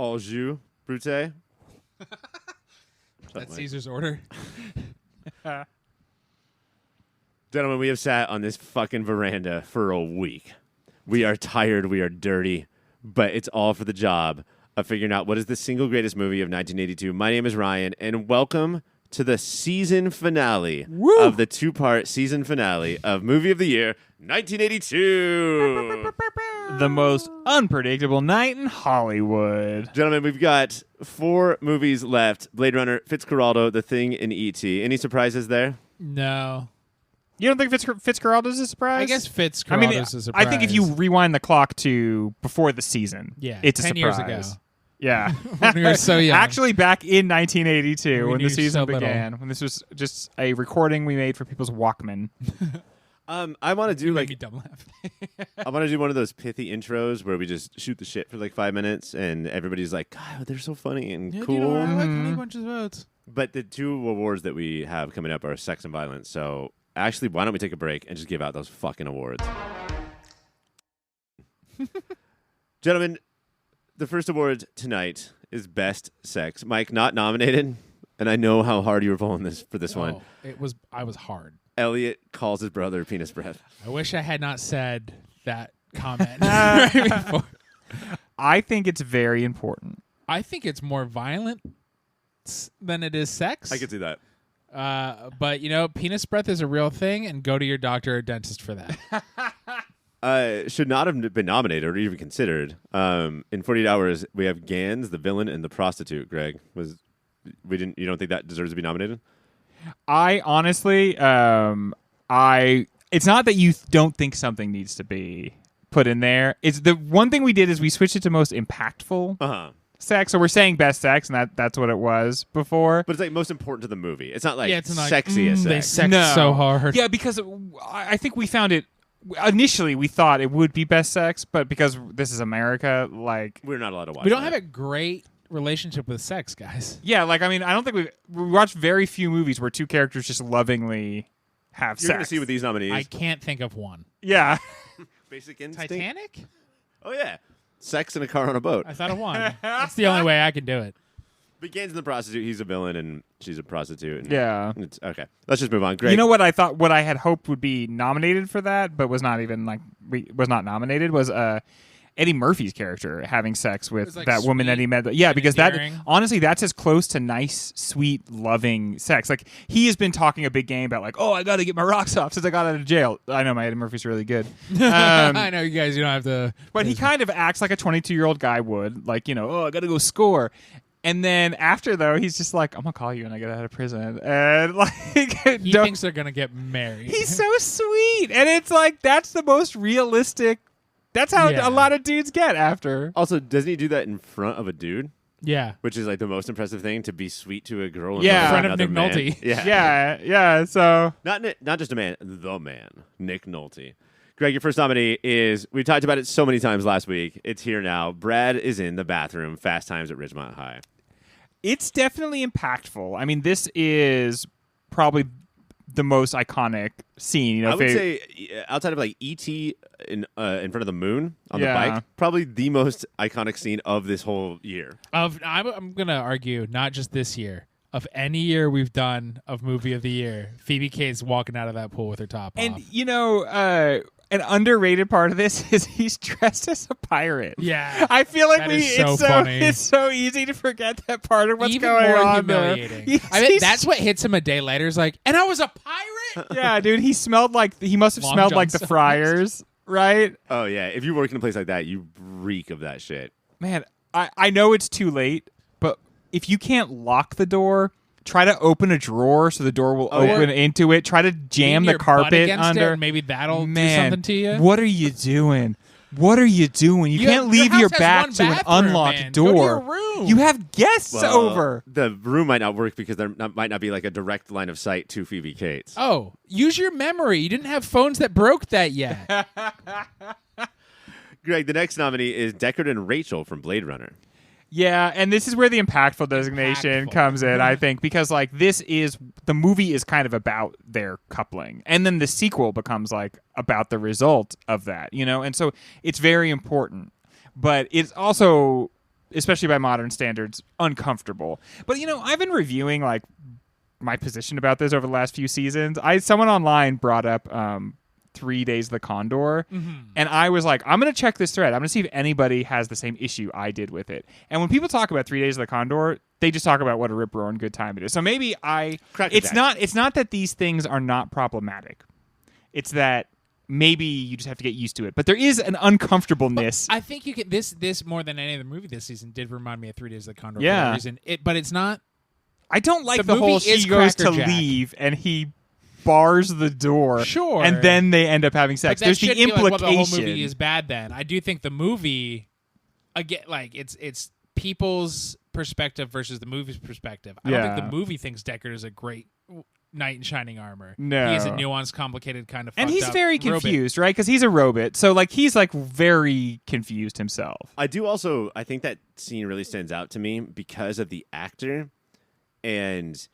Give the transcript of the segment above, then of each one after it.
Au jus, Brute. That's Caesar's order. Gentlemen, we have sat on this fucking veranda for a week. We are tired, we are dirty, but it's all for the job of figuring out what is the single greatest movie of 1982. My name is Ryan, and welcome to the season finale of the two-part season finale of Movie of the Year 1982. The most unpredictable night in Hollywood. Gentlemen, we've got 4 movies left. Blade Runner, Fitzcarraldo, The Thing, and E.T. Any surprises there? No. You don't think Fitzcarraldo's a surprise? I guess Fitzcarraldo's a surprise. I think if you rewind the clock to before the season, it's a 10 surprise. years ago. Yeah. When we were so young. Actually, back in 1982, when knew the season so little. began, when this was just a recording we made for people's Walkman. I want to do Make me dumb laugh. I want to do one of those pithy intros where we just shoot the shit for like 5 minutes and everybody's like, God, they're so funny and cool. Dude, I like Honey Bunches of Oats. But the 2 awards that we have coming up are sex and violence. So actually, why don't we take a break and just give out those fucking awards? Gentlemen, the first award tonight is Best Sex. Mike, not nominated, and I know how hard you were pulling this for this one. I was hard. Elliot calls his brother penis breath. I wish I had not said that comment right before. I think it's very important. I think it's more violent than it is sex. I could see that. But, penis breath is a real thing, and go to your doctor or dentist for that. Should not have been nominated or even considered. In 48 Hours, we have Gans, the villain, and the prostitute. Greg, you don't think that deserves to be nominated? I honestly, it's not that you don't think something needs to be put in there. It's the one thing we did is we switched it to most impactful sex. So we're saying best sex, and that's what it was before. But it's like most important to the movie. It's not like it's not sexy as they sex. sex so hard. Yeah, because I think we found it. Initially, we thought it would be best sex, but because this is America, we're not allowed to watch. We don't have a great relationship with sex, guys. Yeah, I don't think we watched very few movies where 2 characters just lovingly have sex. You're going to see with these nominees. I can't think of one. Yeah. Basic Instinct. Titanic? Oh, yeah. Sex in a car on a boat. I thought of one. That's the only way I can do it. Begins in the prostitute. He's a villain, and she's a prostitute. And yeah. Okay. Let's just move on. Great. You know what I had hoped would be nominated for that, but was not even was not nominated was Eddie Murphy's character having sex with that woman that he met. Yeah, because endearing. that honestly, that's as close to nice, sweet, loving sex. Like he has been talking a big game about I got to get my rocks off since I got out of jail. I know my Eddie Murphy's really good. I know you guys. You don't have to. But he kind of acts like a 22-year-old guy would. I got to go score. And then after, though, he's just like, I'm going to call you when I get out of prison. And he thinks they're going to get married. He's so sweet. And it's that's the most realistic. That's how a lot of dudes get after. Also, doesn't he do that in front of a dude? Yeah. Which is the most impressive thing, to be sweet to a girl in front of Nick man. Nolte. Yeah. So not just a man, the man, Nick Nolte. Greg, your first nominee is, we talked about it so many times last week. It's here now. Brad is in the bathroom. Fast Times at Ridgemont High. It's definitely impactful. I mean, this is probably the most iconic scene. I would say, outside of E.T. in front of the moon on the bike, probably the most iconic scene of this whole year. I'm going to argue, not just this year. Of any year we've done of Movie of the Year, Phoebe Cates walking out of that pool with her top off. And, an underrated part of this is he's dressed as a pirate. Yeah. I feel like it's so easy to forget that part of what's even going more on humiliating. there. I bet that's what hits him a day later. Is and I was a pirate? Yeah, dude, he must have smelled like the Friars, right? Oh, yeah. If you work in a place like that, you reek of that shit. Man, I know it's too late, but if you can't lock the door, try to open a drawer so the door will open into it. Try to jam the carpet under. Maybe that'll do something to you. What are you doing? You can't leave your back to an unlocked door. Go to your room. You have guests over. The room might not work because there might not be a direct line of sight to Phoebe Cates. Oh, use your memory. You didn't have phones that broke that yet. Greg, the next nominee is Deckard and Rachel from Blade Runner. Yeah, and this is where the impactful designation comes in, I think, because the movie is kind of about their coupling, and then the sequel becomes about the result of that, and so it's very important. But it's also especially by modern standards, uncomfortable. But I've been reviewing like my position about this over the last few seasons. Someone online brought up 3 Days of the Condor, and I was like, I'm going to check this thread. I'm going to see if anybody has the same issue I did with it. And when people talk about 3 Days of the Condor, they just talk about what a rip-roaring good time it is. So maybe it's not that these things are not problematic. It's that maybe you just have to get used to it. But there is an uncomfortableness. But I think you can. This more than any other movie this season did remind me of 3 Days of the Condor for that reason. But it's not. I don't like the whole she goes to leave and he bars the door. Sure. And then they end up having sex. There's the implication. Like, well, the whole movie is bad then. I do think the movie, again, like it's people's perspective versus the movie's perspective. I don't think the movie thinks Deckard is a great knight in shining armor. No. He is a nuanced, complicated kind of and he's very confused, robot. right? Because he's a robot. So like he's like very confused himself. I think that scene really stands out to me because of the actor, and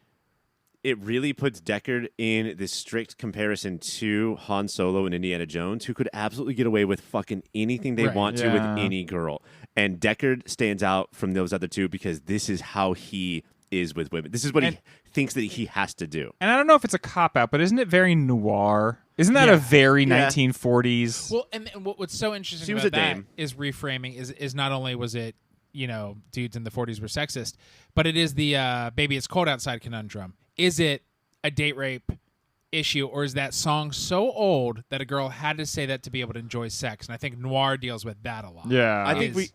it really puts Deckard in this strict comparison to Han Solo and Indiana Jones, who could absolutely get away with fucking anything they want to with any girl. And Deckard stands out from those other two because this is how he is with women. This is what he thinks that he has to do. And I don't know if it's a cop-out, but isn't it very noir? Isn't that a very 1940s? Well, and what's so interesting about that is reframing is not only was it, dudes in the 40s were sexist, but it is the Baby It's Cold Outside conundrum. Is it a date rape issue, or is that song so old that a girl had to say that to be able to enjoy sex? And I think noir deals with that a lot. Yeah. I think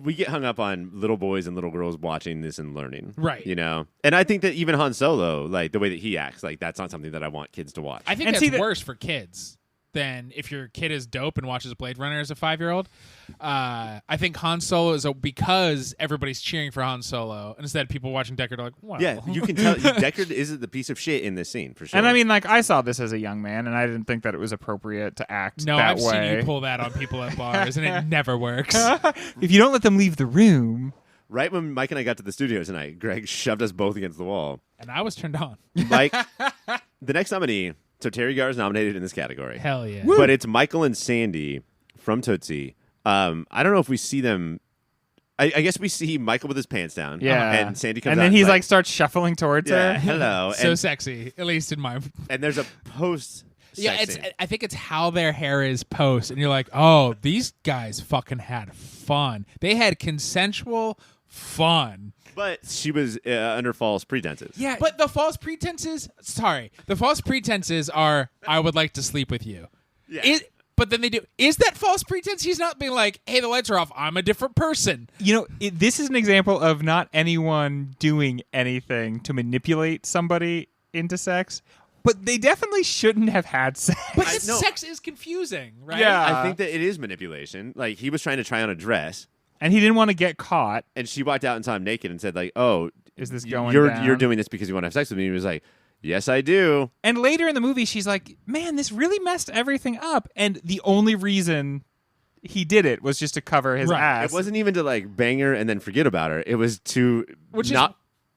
we get hung up on little boys and little girls watching this and learning. Right. And I think that even Han Solo, like the way that he acts, like that's not something that I want kids to watch. I think that's worse for kids than if your kid is dope and watches Blade Runner as a 5-year-old. I think Han Solo is because everybody's cheering for Han Solo, and instead people watching Deckard are like, wow. Yeah, you can tell Deckard is the piece of shit in this scene, for sure. And I mean, like, I saw this as a young man, and I didn't think that it was appropriate to act that way. No, I've seen you pull that on people at bars, and it never works. If you don't let them leave the room. Right when Mike and I got to the studio tonight, Greg shoved us both against the wall. And I was turned on. Mike, the next nominee... So Terry Garr is nominated in this category. Hell yeah. Woo! But it's Michael and Sandy from Tootsie. I don't know if we see them. I guess we see Michael with his pants down. Yeah. And Sandy comes out. And then he's like starts shuffling towards her. Hello. So sexy, at least in my... And there's a post. Yeah, I think it's how their hair is post. And you're like, oh, these guys fucking had fun. They had consensual fun. But she was under false pretenses. Yeah, but the false pretenses are, I would like to sleep with you. Yeah. But then they do. Is that false pretense? He's not being like, hey, the lights are off. I'm a different person. This is an example of not anyone doing anything to manipulate somebody into sex. But they definitely shouldn't have had sex. But sex is confusing, right? Yeah. I think that it is manipulation. Like, he was trying to try on a dress. And he didn't want to get caught. And she walked out and saw him naked and said, like, oh, is this going down? You're doing this because you want to have sex with me. And he was like, yes, I do. And later in the movie, she's like, man, this really messed everything up. And the only reason he did it was just to cover his ass. It wasn't even to, like, bang her and then forget about her. It was to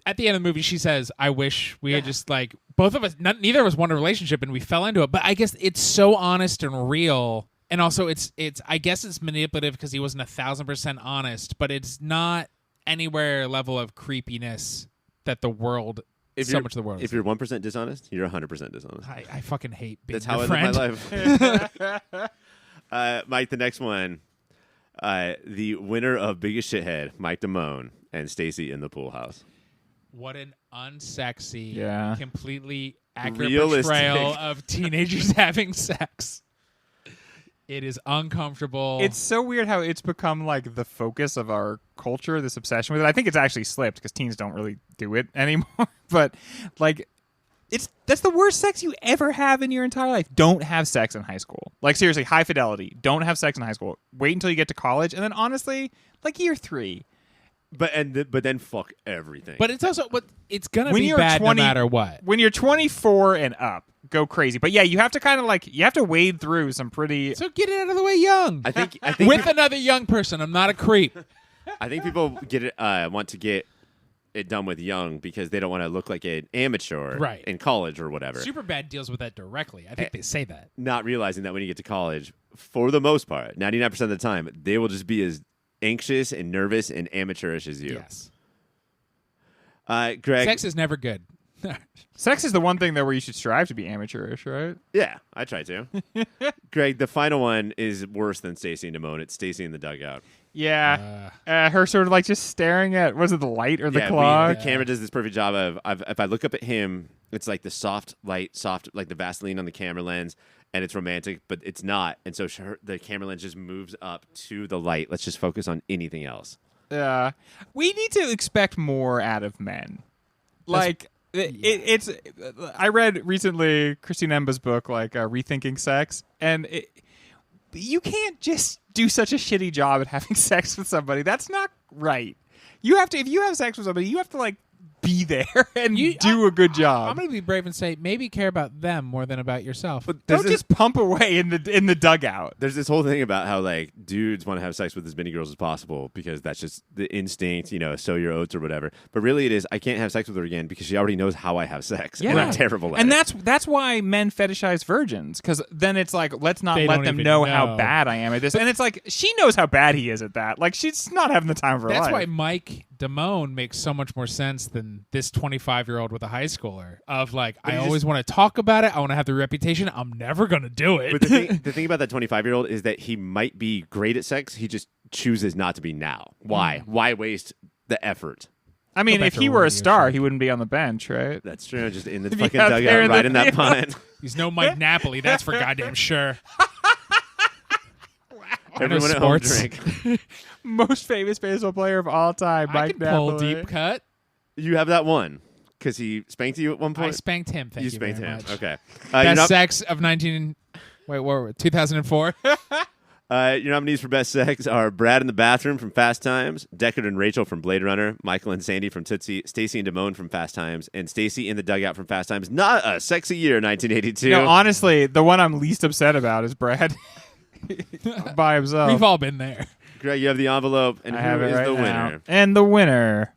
at the end of the movie, she says, I wish we had just, like, both of us, neither of us wanted a relationship and we fell into it. But I guess it's so honest and real. And also, it's I guess it's manipulative because he wasn't 1,000% honest, but it's not anywhere level of creepiness that the world. If you're 1% dishonest, you're 100% dishonest. I fucking hate being That's how I friend. live my life. Mike, the next one, the winner of Biggest Shithead, Mike Damone and Stacy in the Pool House. What an unsexy, completely accurate realistic portrayal of teenagers having sex. It is uncomfortable. It's so weird how it's become like the focus of our culture, this obsession with it. I think it's actually slipped because teens don't really do it anymore. But like, that's the worst sex you ever have in your entire life. Don't have sex in high school. Like, seriously, high fidelity. Don't have sex in high school. Wait until you get to college, and then honestly, like year 3. But then fuck everything. But it's also it's gonna be bad no matter what. When you're 24 and up, go crazy. But yeah, you have to kind of you have to wade through some pretty. So get it out of the way young. I think with another young person. I'm not a creep. I think people want to get it done with young because they don't want to look like an amateur in college or whatever. Superbad deals with that directly. I think they say that. Not realizing that when you get to college, for the most part, 99% of the time, they will just be as anxious and nervous and amateurish as you. Yes. Greg. Sex is never good. Sex is the one thing, though, where you should strive to be amateurish, right? Yeah, I try to. Greg, the final one is worse than Stacy and Damone. It's Stacy in the dugout. Yeah. Her sort of like just staring at, was it the light or the clock? The camera does this perfect job of if I look up at him, it's like the soft light, like the Vaseline on the camera lens, and it's romantic, but it's not. And so the camera lens just moves up to the light. Let's just focus on anything else. Yeah. We need to expect more out of men. Like, it's. I read recently Christine Emba's book, like Rethinking Sex, and you can't just do such a shitty job at having sex with somebody. That's not right. You have to, if you have sex with somebody, you have to like be there and do a good job. I'm going to be brave and say maybe care about them more than about yourself. But don't just pump away in the dugout. There's this whole thing about how like dudes want to have sex with as many girls as possible because that's just the instinct, sow your oats or whatever. But really it is, I can't have sex with her again because she already knows how I have sex. Yeah. And I'm terrible at and it. that's why men fetishize virgins, because then it's like, let's not They let don't them even know know how bad I am at this. And it's like, she knows how bad he is at that. Like, she's not having the time of her life. That's why Mike Damone makes so much more sense than this 25-year-old with a high schooler. Of like, I always want to talk about it. I want to have the reputation. I'm never going to do it. But the thing about that 25-year-old is that he might be great at sex. He just chooses not to be now. Why? Why waste the effort? I mean, Go back if to he were a radio star, show. he wouldn't be on the bench, right? That's true. Just in the Be fucking out there dugout, in the right in that field. punt. He's no Mike Napoli. That's for goddamn sure. Everyone at home sports. drink. Most famous baseball player of all time, I Mike can pull Napoli. deep cut. You have that one because he spanked you at one point. I spanked him. Thank you spanked very him. much. Okay. Best sex of 2004. Your nominees for Best Sex are Brad in the Bathroom from Fast Times, Deckard and Rachel from Blade Runner, Michael and Sandy from Tootsie, Stacy and Damone from Fast Times, and Stacy in the Dugout from Fast Times. Not a sexy year, 1982. No, honestly, the one I'm least upset about is Brad by himself. We've all been there. Greg, you have the envelope, and I have who it is right the now. winner? And the winner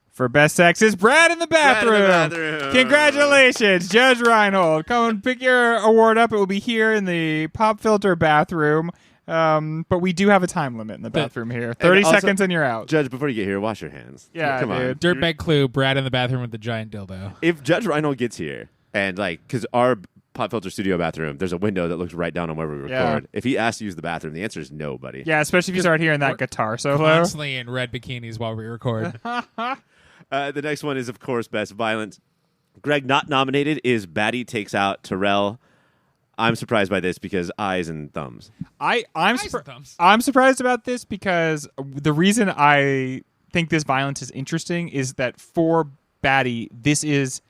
for Best Sex is Brad in the Bathroom. Brad in the Bathroom. Congratulations, Judge Reinhold. Come and pick your award up. It will be here in the Pop Filter bathroom. But we do have a time limit in the bathroom here. 30 also- seconds and you're out. Judge, before you get here, wash your hands. Yeah, Come on. dude. Dirtbag clue, Brad in the bathroom with the giant dildo. If Judge Reinhold gets here, and because our Pop Filter studio bathroom, there's a window that looks right down on where we record. Yeah. If he asks to use the bathroom, the answer is no, buddy. Yeah, especially if you start hearing that guitar solo. Constantly in red bikinis while we record. The next one is, of course, Best Violence. Greg, not nominated, is Batty Takes Out Terrell. I'm surprised by this because eyes and thumbs. I'm Eyes and thumbs. I'm surprised about this because the reason I think this violence is interesting is that for Batty, this is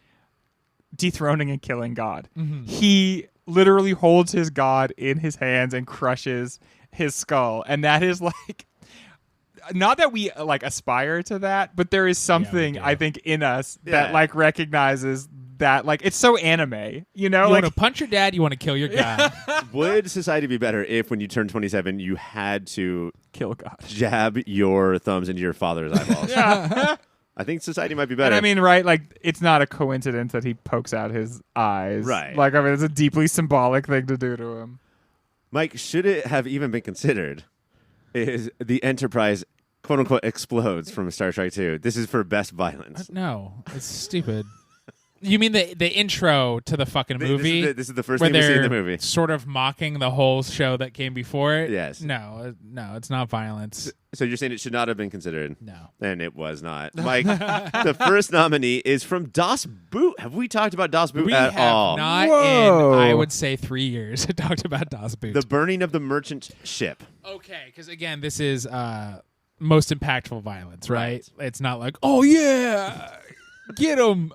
dethroning and killing God. Mm-hmm. He literally holds his God in his hands and crushes his skull, and that is like, not that we like aspire to that, but there is something do. I think in us Yeah. that like recognizes that, like, it's so anime, You like want to punch your dad, you want to kill your god. Would society be better if, when you turned 27, you had to kill God. jab your thumbs into your father's eyeballs? Yeah. I think society might be better. And I mean, right, like, it's not a coincidence that he pokes out his eyes. Right. Like, I mean, it's a deeply symbolic thing to do to him. Mike, should it have even been considered, is the Enterprise, quote-unquote, explodes from Star Trek 2. This is for Best Violence. No, it's stupid. You mean the intro to the fucking movie? This is the first where thing we see in they're the movie. sort of mocking the whole show that came before it? Yes. No, it's not violence. So you're saying it should not have been considered? No. And it was not. Mike, the first nominee is from Das Boot. Have we talked about Das Boot We at have all? not Whoa. in, I would say, 3 years talked about Das Boot. The burning of the merchant ship. Okay, because again, this is most impactful violence, right? It's not like, oh yeah, get him.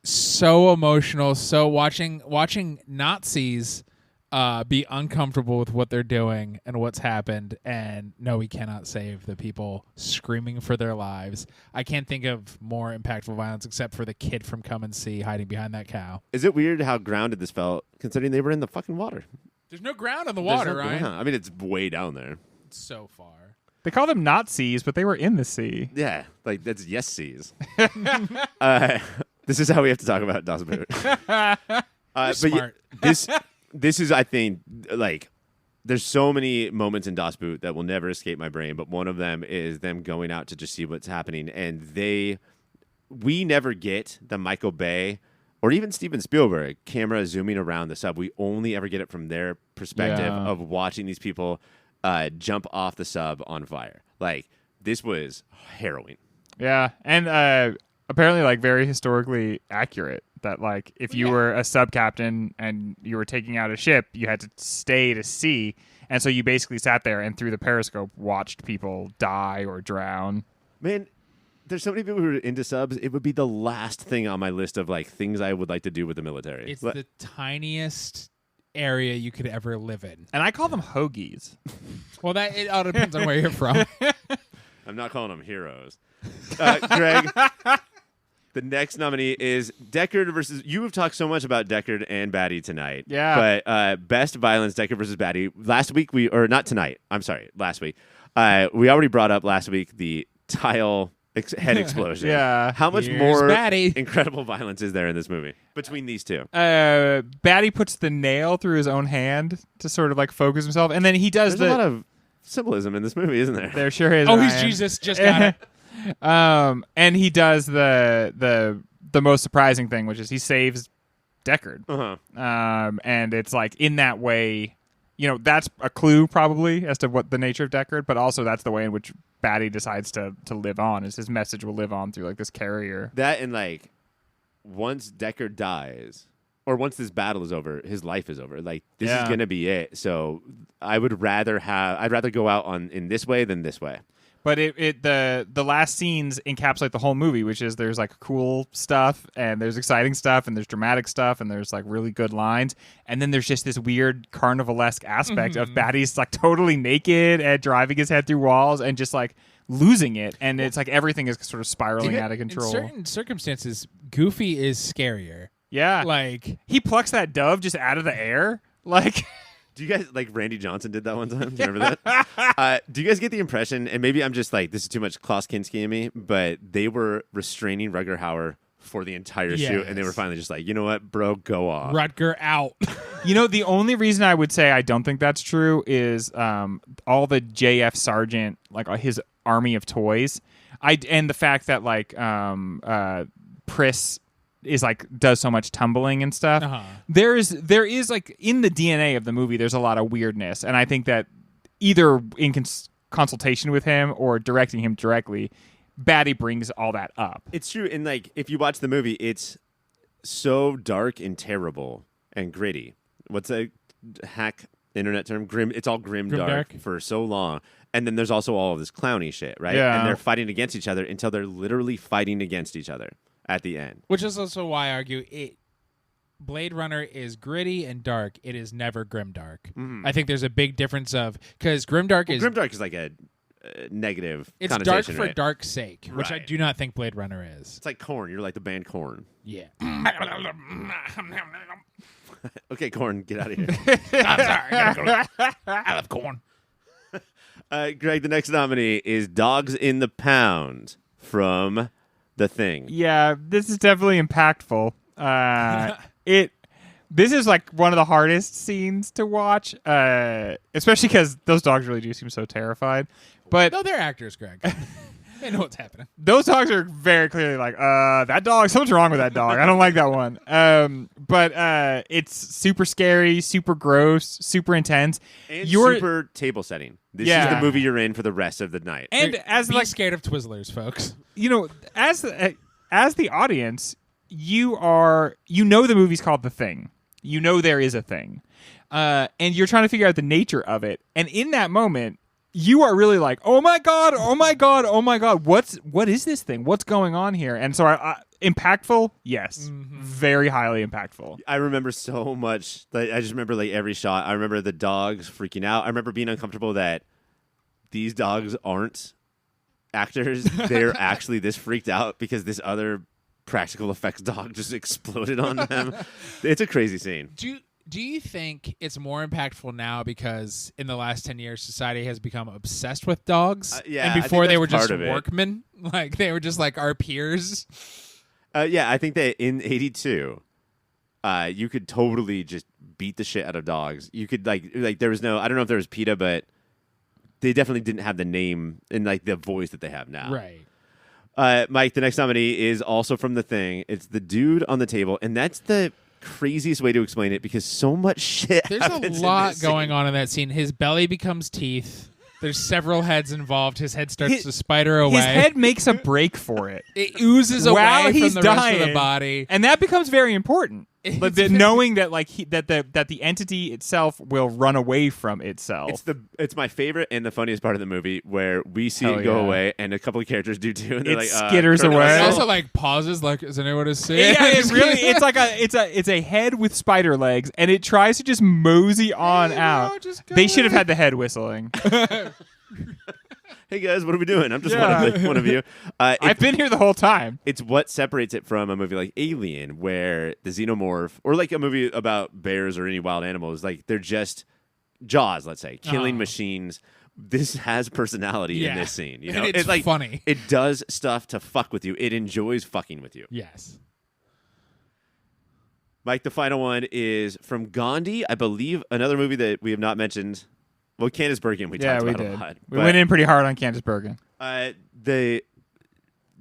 So emotional. So watching Nazis be uncomfortable with what they're doing and what's happened, and no, we cannot save the people screaming for their lives. I can't think of more impactful violence except for the kid from Come and See hiding behind that cow. Is it weird how grounded this felt, considering they were in the fucking water? There's no ground on the There's water, no- right? I mean, it's way down there. It's so far. They call them Nazis, but they were in the sea. Yeah, like that's yes seas. This is how we have to talk about Das Boot. But smart. this is, I think, like there's so many moments in Das Boot that will never escape my brain, but one of them is them going out to just see what's happening, and we never get the Michael Bay or even Steven Spielberg camera zooming around the sub. We only ever get it from their perspective of watching these people jump off the sub on fire. Like, this was harrowing. Yeah, and apparently, like, very historically accurate. That, like, if you were a sub captain and you were taking out a ship, you had to stay to sea, and so you basically sat there and through the periscope watched people die or drown. Man, there's so many people who are into subs. It would be the last thing on my list of like things I would like to do with the military. It's the tiniest area you could ever live in, and I call them hoagies. Well, it all depends on where you're from. I'm not calling them heroes. Greg, the next nominee is Deckard versus... You have talked so much about Deckard and Batty tonight. Yeah. But best violence, Deckard versus Batty. Last week, not tonight. I'm sorry, last week. We already brought up last week the tile head explosion. Yeah. How much Here's more Batty. incredible violence is there in this movie between these two? Batty puts the nail through his own hand to sort of like focus himself, and then he does There's a lot of symbolism in this movie, isn't there? There sure is. Oh, he's Ryan. Jesus. Just got it. And he does the most surprising thing, which is he saves Deckard. And it's like in that way, you know, that's a clue probably as to what the nature of Deckard, but also that's the way in which Batty decides to live on, is his message will live on through like this carrier. That and like once Deckard dies, or once this battle is over, his life is over. Like this is gonna be it. So I'd rather go out in this way than this way. But the last scenes encapsulate the whole movie, which is there's like cool stuff and there's exciting stuff and there's dramatic stuff and there's like really good lines, and then there's just this weird carnivalesque aspect of Batty's like totally naked and driving his head through walls and just like losing it, and it's like everything is sort of spiraling out of control. In certain circumstances, Goofy is scarier. Yeah, Like he plucks that dove just out of the air, like. Do you guys, like Randy Johnson did that one time? Do you remember that? Do you guys get the impression, and maybe I'm just like, this is too much Klaus Kinski in me, but they were restraining Rutger Hauer for the entire shoot, and they were finally just like, you know what, bro, go off. Rutger out. You know, the only reason I would say I don't think that's true is all the J.F. Sargent, like his army of toys, and the fact that like Pris is like does so much tumbling and stuff. There is like in the DNA of the movie there's a lot of weirdness, and I think that either in consultation with him or directing him directly, Batty brings all that up. It's true, and like if you watch the movie, it's so dark and terrible and gritty. What's a hack internet term? Grim. It's all grim dark for so long. And then there's also all of this clowny shit, right? Yeah. And they're fighting against each other until they're literally fighting against each other at the end. Which is also why I argue Blade Runner is gritty and dark. It is never grimdark. I think there's a big difference because grimdark grimdark is like a negative it's connotation, dark for right? dark's sake, which I do not think Blade Runner is. It's like Korn. You're like the band Korn. Yeah. Okay, Korn, get out of here. I'm sorry. I gotta go. I love corn. Greg, the next nominee is Dogs in the Pound from The Thing. Yeah, this is definitely impactful. This is like one of the hardest scenes to watch, especially because those dogs really do seem so terrified. But No, they're actors, Greg. They know what's happening. those dogs are very clearly like, that dog, something's wrong with that dog. I don't like that one. But it's super scary, super gross, super intense. And super table setting. This is the movie you're in for the rest of the night. And as Be like, scared of Twizzlers, folks. you know, as the audience, you know the movie's called The Thing. You know there is a thing. And you're trying to figure out the nature of it. And in that moment, you are really like, oh my God, oh my God, oh my God. What is this thing? What's going on here? And so impactful? Yes. Very highly impactful. I remember so much. Like, I just remember like every shot. I remember the dogs freaking out. I remember being uncomfortable that these dogs aren't actors. They're actually this freaked out because this other practical effects dog just exploded on them. It's a crazy scene. Do you think it's more impactful now because in the last 10 years society has become obsessed with dogs? Yeah, and before I think they were that's just part of it. workmen, like they were just like our peers. Yeah, I think that in '82, you could totally just beat the shit out of dogs. You could like there was no, I don't know if there was PETA, but they definitely didn't have the name and like the voice that they have now. Right. Mike, the next nominee is also from The Thing. It's the dude on the table, and that's the craziest way to explain it because so much shit There's happens a lot in this going scene. on in that scene. His belly becomes teeth. There's several heads involved. His head starts to spider away. His head makes a break for it. It oozes While away he's from the rest dying, of the body. and that becomes very important. But It's knowing that that the entity itself will run away from itself. It's my favorite and the funniest part of the movie where we see Hell it go yeah. away and a couple of characters do too, and they're It like skitters Colonel away. It Russell. also like pauses, like, is anyone to see? Yeah, it really. It's a head with spider legs, and it tries to just mosey on out. just go They should have away. had the head whistling. Hey guys, what are we doing? I'm just Yeah. one of you. I've been here the whole time. It's what separates it from a movie like Alien, where the xenomorph, or like a movie about bears or any wild animals, like they're just Jaws, let's say, killing machines. This has personality in this scene. You know, And it's like funny. It does stuff to fuck with you. It enjoys fucking with you. Yes. Mike, the final one is from Gandhi, I believe, another movie that we have not mentioned. Well, Candice Bergen, we talked We about did. a lot. We but, went in pretty hard on Candice Bergen. The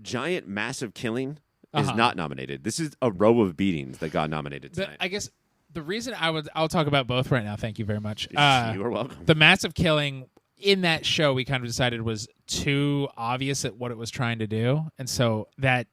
giant, massive killing is Uh-huh. not nominated. This is a row of beatings that got nominated tonight. I guess the reason I'll talk about both right now. Thank you very much. You are welcome. The massive killing in that show, we kind of decided was too obvious at what it was trying to do, and so that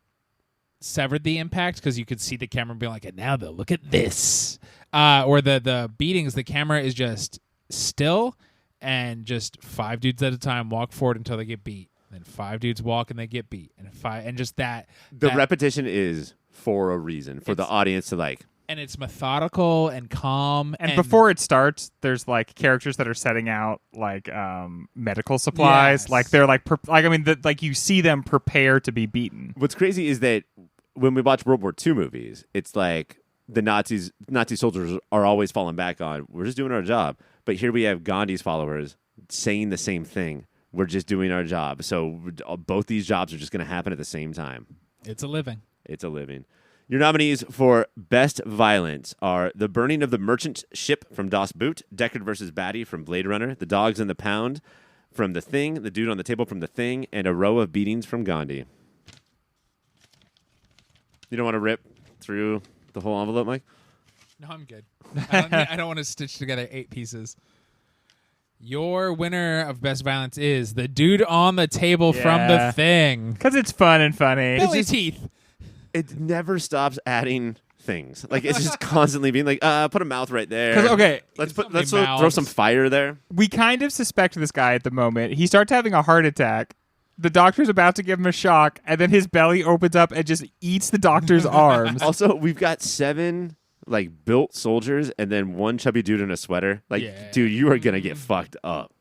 severed the impact because you could see the camera being like, and now they'll look at this. Or the beatings, the camera is just still, and just 5 dudes at a time walk forward until they get beat. Then 5 dudes walk and they get beat, and just that. The repetition is for a reason, for the audience to like. And it's methodical and calm. And before it starts, there's like characters that are setting out like medical supplies. Yes. Like they're like like you see them prepare to be beaten. What's crazy is that when we watch World War II movies, it's like the Nazi soldiers are always falling back on, we're just doing our job. But here we have Gandhi's followers saying the same thing. We're just doing our job. So both these jobs are just going to happen at the same time. it's a living. It's a living. Your nominees for Best Violence are The Burning of the Merchant Ship from Das Boot, Deckard vs. Batty from Blade Runner, The Dogs in the Pound from The Thing, The Dude on the Table from The Thing, and A Row of Beatings from Gandhi. You don't want to rip through the whole envelope, Mike? No, I'm good. I don't want to stitch together 8 pieces. Your winner of Best Violence is The Dude on the Table from Yeah. The Thing. Because it's fun and funny. Billy teeth. It never stops adding things. Like, it's just constantly being like, put a mouth right there. 'Cause, okay, let's so many throw mouths. some fire there. We kind of suspect this guy at the moment. He starts having a heart attack. The doctor's about to give him a shock, and then his belly opens up and just eats the doctor's arms. Also, we've got 7 like built soldiers and then 1 chubby dude in a sweater. Like, Yeah. dude, you are gonna get fucked up.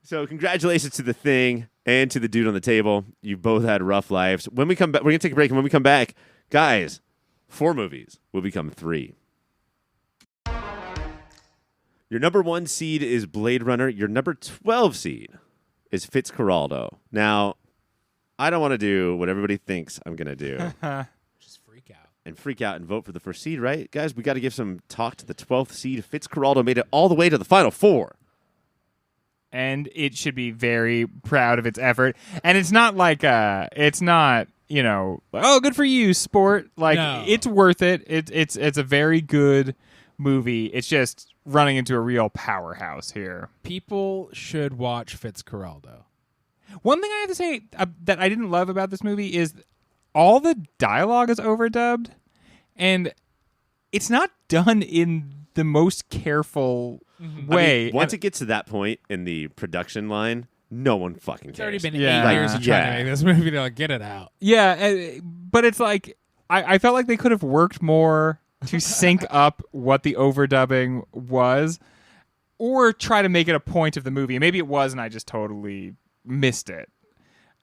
So, congratulations to The Thing and to the dude on the table. You both had rough lives. When we come back, we're gonna take a break, and when we come back, guys, 4 movies will become 3. Your number 1 seed is Blade Runner. Your number 12 seed is Fitzcarraldo. Now, I don't want to do what everybody thinks I'm gonna do. Just freak out. And freak out and vote for the first seed, right? Guys, we got to give some talk to the 12th seed. Fitzcarraldo made it all the way to the final 4. And it should be very proud of its effort. And it's not like it's not, oh, good for you, sport. Like No. it's worth it. It's a very good movie. It's just running into a real powerhouse here. People should watch Fitzcarraldo. One thing I have to say that I didn't love about this movie is all the dialogue is overdubbed, and it's not done in the most careful way. Once it gets to that point in the production line, no one fucking It's already cares. been Yeah. 8 years of trying Yeah. to make this movie. They're like, get it out. Yeah, but it's like I felt like they could have worked more to sync up what the overdubbing was, or try to make it a point of the movie. Maybe it was, and I just totally missed it.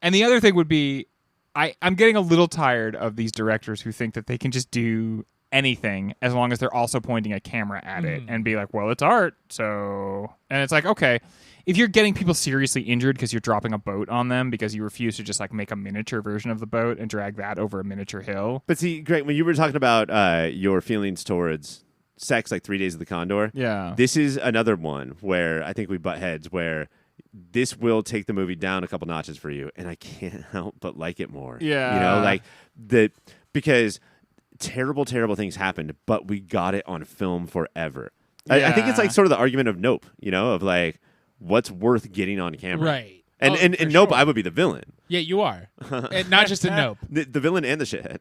And the other thing would be, I'm getting a little tired of these directors who think that they can just do anything as long as they're also pointing a camera at it and be like, well, it's art, so... And it's like, okay, if you're getting people seriously injured because you're dropping a boat on them because you refuse to just like make a miniature version of the boat and drag that over a miniature hill. But see, Greg, when you were talking about your feelings towards sex, like 3 Days of the Condor, this is another one where I think we butt heads, where this will take the movie down a couple notches for you, and I can't help but like it more. Yeah. You know, like because terrible things happened, but we got it on film forever. Yeah. I think it's like sort of the argument of Nope, you know, of like what's worth getting on camera. Right. And Nope, sure. I would be the villain. Yeah, you are. And not just in Nope. The villain and the shithead.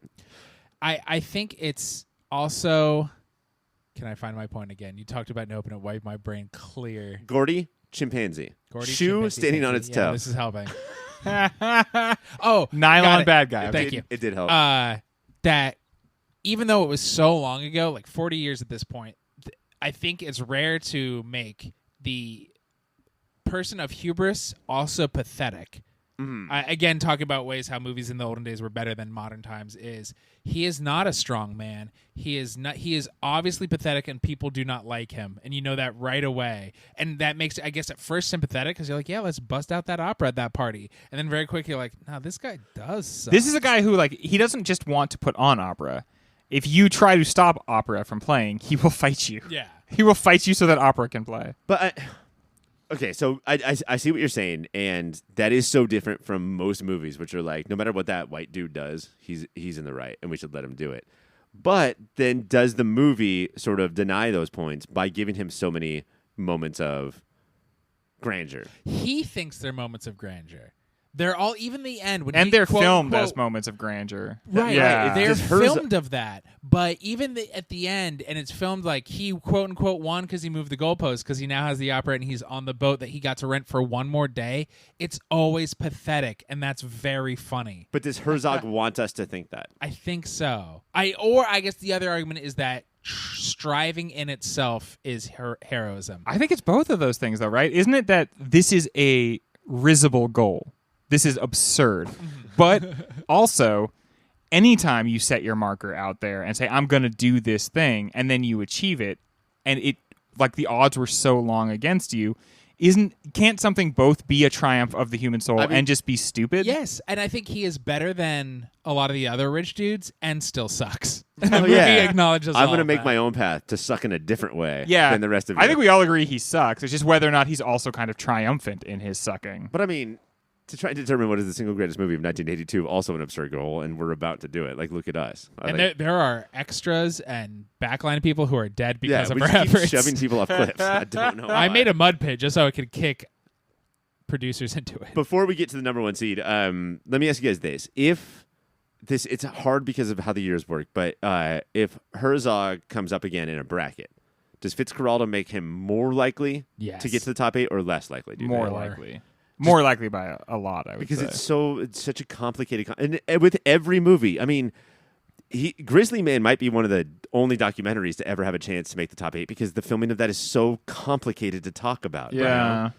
I think it's also... Can I find my point again? You talked about Nope and it wiped my brain clear. Gordy, chimpanzee. Gordy, Shoe chimpanzee, standing thank on you. its Yeah, toe. this is helping. Oh, Nylon got it. bad guy. Thank you. It did help. That even though it was so long ago, like 40 years at this point, I think it's rare to make the person of hubris also pathetic. Again, talking about ways how movies in the olden days were better than modern times is he is not a strong man. He is not. He is obviously pathetic, and people do not like him, and you know that right away. And that makes, I guess, at first sympathetic because you're like, yeah, let's bust out that opera at that party, and then very quick you're like, no, this guy does suck. This is a guy who, like, he doesn't just want to put on opera. If you try to stop opera from playing, he will fight you. Yeah. He will fight you so that opera can play. But okay, so I see what you're saying, and that is so different from most movies, which are like, no matter what that white dude does, he's in the right, and we should let him do it. But then does the movie sort of deny those points by giving him so many moments of grandeur? He thinks they're moments of grandeur. They're all, even the end. When And he, they're quote, filmed unquote, as moments of grandeur. Right, Yeah. right. They're Does hers- filmed of that, but even at the end, and it's filmed like he quote unquote won because he moved the goalpost because he now has the opera and he's on the boat that he got to rent for one more day. It's always pathetic, and that's very funny. But does Herzog want us to think that? I think so. I guess the other argument is that striving in itself is heroism. I think it's both of those things, though, right? Isn't it that this is a risible goal? This is absurd. But also, anytime you set your marker out there and say, I'm going to do this thing, and then you achieve it, and it, like, the odds were so long against you, can't something both be a triumph of the human soul and just be stupid? Yes, and I think he is better than a lot of the other rich dudes and still sucks. And the Oh, movie yeah. acknowledges I'm all going to of make that. my own path to suck in a different way Yeah. than the rest of you. I think we all agree he sucks. It's just whether or not he's also kind of triumphant in his sucking. But I mean, to try to determine what is the single greatest movie of 1982, also an absurd goal, and we're about to do it. Like, look at us. And there are extras and backline people who are dead because of we our just keep efforts. shoving people off cliffs. I don't know. I why. made a mud pit just so I could kick producers into it. Before we get to the number one seed, let me ask you guys this: it's hard because of how the years work, but if Herzog comes up again in a bracket, does Fitzcarraldo make him more likely Yes. to get to the top 8 or less likely? Do you More think? likely. More likely by a lot, I would Because say. it's such a complicated and with every movie. I mean, Grizzly Man might be one of the only documentaries to ever have a chance to make the top 8 because the filming of that is so complicated to talk about. Yeah. Right?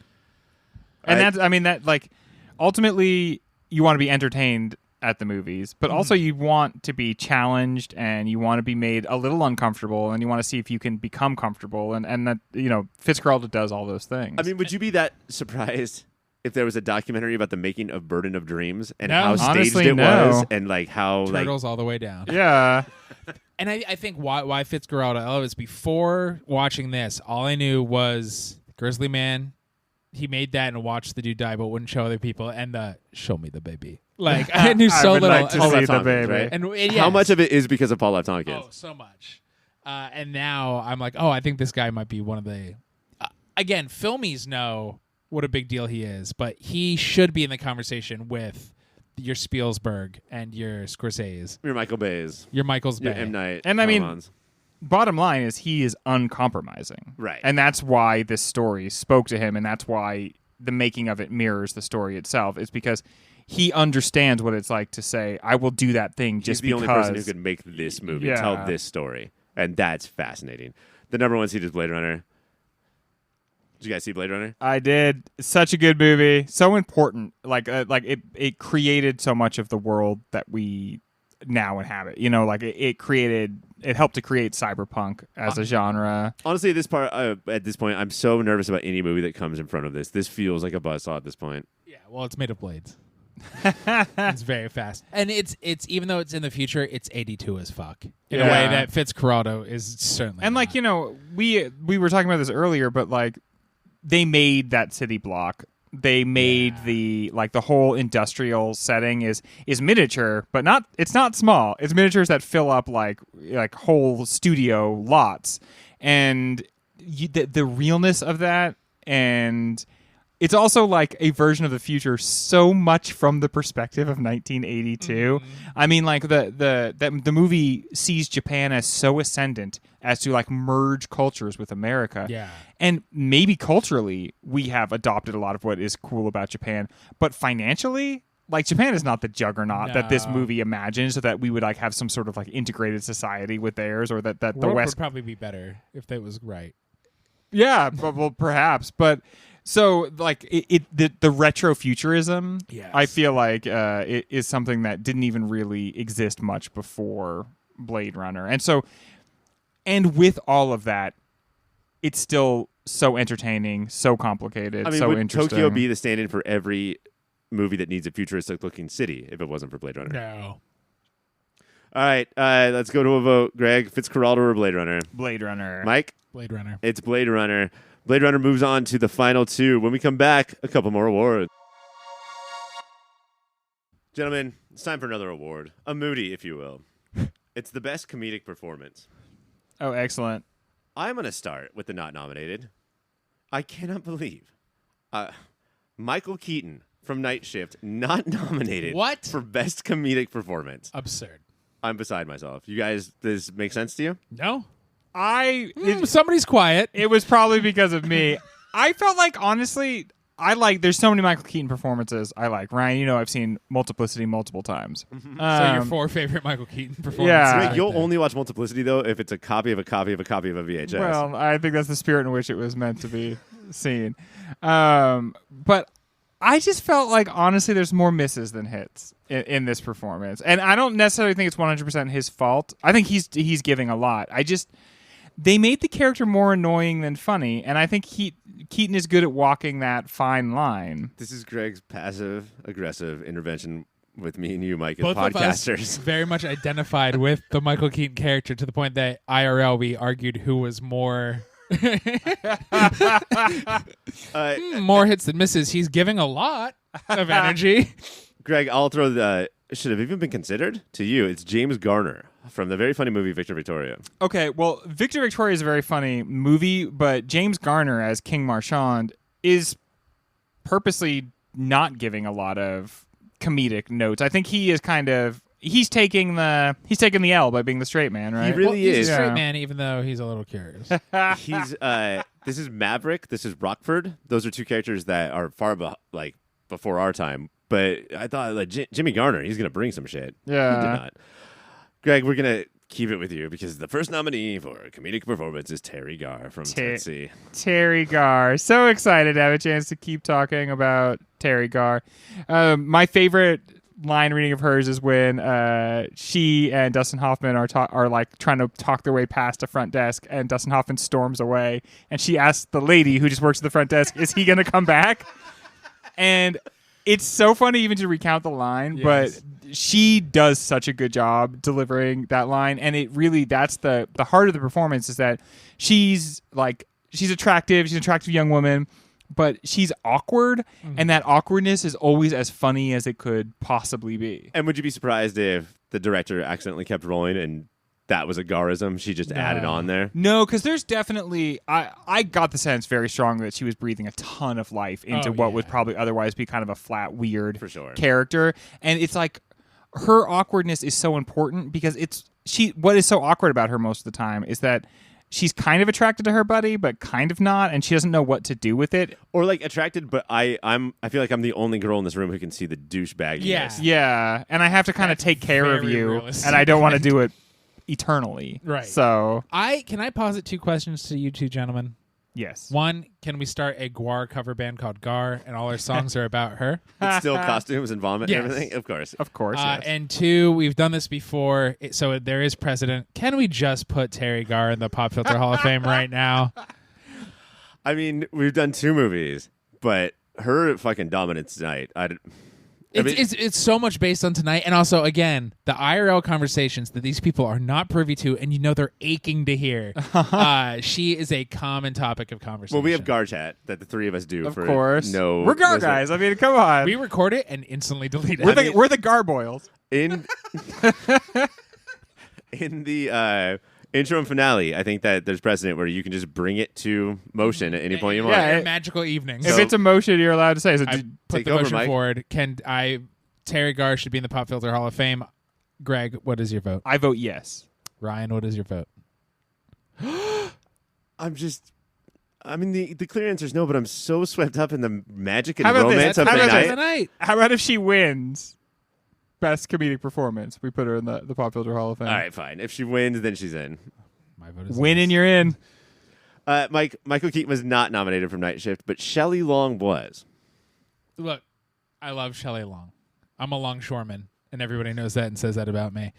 And that like ultimately you want to be entertained at the movies, but also you want to be challenged and you want to be made a little uncomfortable and you want to see if you can become comfortable and that, you know, Fitzcarraldo does all those things. I mean, would you be that surprised if there was a documentary about the making of Burden of Dreams and No. how staged Honestly, it no. was and like how Turtles all the way down. yeah. And I think why Fitzcarraldo is before watching this, all I knew was Grizzly Man. He made that and watched the dude die, but wouldn't show other people. And the show me the baby. Like I knew so I would little. like to Paul see F. the Tompkins, baby. right? And how yes. much of it is because of Paul F. Tompkins? Oh, so much. And now I'm like, oh, I think this guy might be one of the. Again, filmies know what a big deal he is, but he should be in the conversation with your Spielberg and your Scorsese, Your Michael Bay's, your Michael's your Bay. M. Night, And I mean- Shyamalans. Bottom line is he is uncompromising. Right. And that's why this story spoke to him and that's why the making of it mirrors the story itself. Is because he understands what it's like to say, I will do that thing He's just the because. only person who could make this movie, Yeah. tell this story, and that's fascinating. The number one seed is Blade Runner. Did you guys see Blade Runner? I did. Such a good movie. So important. Like it created so much of the world that we now inhabit. You know, like it helped to create cyberpunk as a genre. Honestly, at this point, I'm so nervous about any movie that comes in front of this. This feels like a buzzsaw at this point. Yeah, well, it's made of blades. It's very fast, and it's even though it's in the future, it's 82 as fuck in a way that Fitzcarraldo is certainly. And not. like, you know, we were talking about this earlier, but like they made that city block. They made the whole industrial setting is miniature, but it's not small. It's miniatures that fill up like whole studio lots, and the realness of that, and it's also like a version of the future so much from the perspective of 1982. I mean, like the movie sees Japan as so ascendant as to like merge cultures with America. Yeah. And maybe culturally we have adopted a lot of what is cool about Japan, but financially, like Japan is not the juggernaut that this movie imagines, so that we would like have some sort of like integrated society with theirs, or that the West would probably be better if that was right. Yeah, well, perhaps, but. So, like, the retrofuturism, yes. I feel like it is something that didn't even really exist much before Blade Runner. And with all of that, it's still so entertaining, so complicated, I mean, so would interesting. Tokyo be the stand-in for every movie that needs a futuristic-looking city if it wasn't for Blade Runner? No. All right, let's go to a vote. Greg, Fitzcarraldo or Blade Runner? Blade Runner. Mike? Blade Runner. It's Blade Runner. Blade Runner moves on to the final two. When we come back, a couple more awards. Gentlemen, it's time for another award. A Moody, if you will. It's the best comedic performance. Oh, excellent. I'm going to start with the not nominated. I cannot believe Michael Keaton from Night Shift not nominated for best comedic performance. Absurd. I'm beside myself. You guys, does this make sense to you? No. Somebody's quiet. It was probably because of me. I felt like, honestly, there's so many Michael Keaton performances I like. Ryan, you know I've seen Multiplicity multiple times. So your 4 favorite Michael Keaton performances. Yeah. Right, you'll only watch Multiplicity, though, if it's a copy of a copy of a copy of a VHS. Well, I think that's the spirit in which it was meant to be seen. But I just felt like, honestly, there's more misses than hits in this performance. And I don't necessarily think it's 100% his fault. I think he's giving a lot. They made the character more annoying than funny, and I think Keaton is good at walking that fine line. This is Greg's passive-aggressive intervention with me and you, Mike, as Both podcasters. of us very much identified with the Michael Keaton character to the point that IRL we argued who was more... more hits than misses. He's giving a lot of energy. Greg, I'll throw the... should have even been considered to you. It's James Garner from the very funny movie Victor Victoria. Okay, well, Victor Victoria is a very funny movie, but James Garner as King Marchand is purposely not giving a lot of comedic notes. I think he is he's taking the L by being the straight man, right? He really he's is. a straight man, even though he's a little curious. He's this is Maverick. This is Rockford. Those are two characters that are far before our time. But I thought like Jimmy Garner, he's gonna bring some shit. Yeah, he did not. Greg, we're gonna keep it with you because the first nominee for a comedic performance is Terry Garr from Tennessee. Terry Garr, so excited to have a chance to keep talking about Terry Garr. My favorite line reading of hers is when she and Dustin Hoffman are like trying to talk their way past a front desk, and Dustin Hoffman storms away, and she asks the lady who just works at the front desk, "Is he gonna come back?" And it's so funny even to recount the line, yes. But she does such a good job delivering that line, and it really, that's the heart of the performance, is that she's attractive, she's an attractive young woman, but she's awkward, and that awkwardness is always as funny as it could possibly be. And would you be surprised if the director accidentally kept rolling and that was a Garism she just added on there? No, because there's definitely... I got the sense very strongly that she was breathing a ton of life into what would probably otherwise be kind of a flat, weird For sure. character. And it's like her awkwardness is so important because what is so awkward about her most of the time is that she's kind of attracted to her buddy, but kind of not, and she doesn't know what to do with it. Or like attracted, but I feel like I'm the only girl in this room who can see the douchebagginess. Yeah, and I have to kind of take care of you, realistic. and I don't want to do it eternally. Right. So can I posit 2 questions to you two gentlemen? Yes. One, can we start a Gwar cover band called Gar, and all our songs are about her? It's still costumes and vomit Yes. and everything? Of course. Of course, yes. And two, we've done this before, so there is precedent. Can we just put Terry Gar in the Pop Filter Hall of Fame right now? I mean, we've done 2 movies, but her fucking dominance tonight. It's so much based on tonight, and also, again, the IRL conversations that these people are not privy to, and they're aching to hear. She is a common topic of conversation. Well, we have Gar Chat that the 3 of us do. Of for course. No, We're Gar listen. guys. I mean, come on. We record it and instantly delete it. We're the Garboils. In the intro and finale, I think that there's precedent where you can just bring it to motion at any point you want. Yeah, Your magical evenings. If it's a motion, you're allowed to say. So I put take the over, motion Mike. forward. Terry Gar should be in the Pop Filter Hall of Fame. Greg, what is your vote? I vote yes. Ryan, what is your vote? The clear answer is no, but I'm so swept up in the magic and How about this? romance of How the about night. this? How about if she wins best comedic performance? We put her in the Pop Filter Hall of Fame. All right, fine. If she wins, then she's in. My vote is Winning, yes. you're in. Michael Keaton was not nominated for Night Shift, but Shelley Long was. Look, I love Shelley Long. I'm a longshoreman, and everybody knows that and says that about me.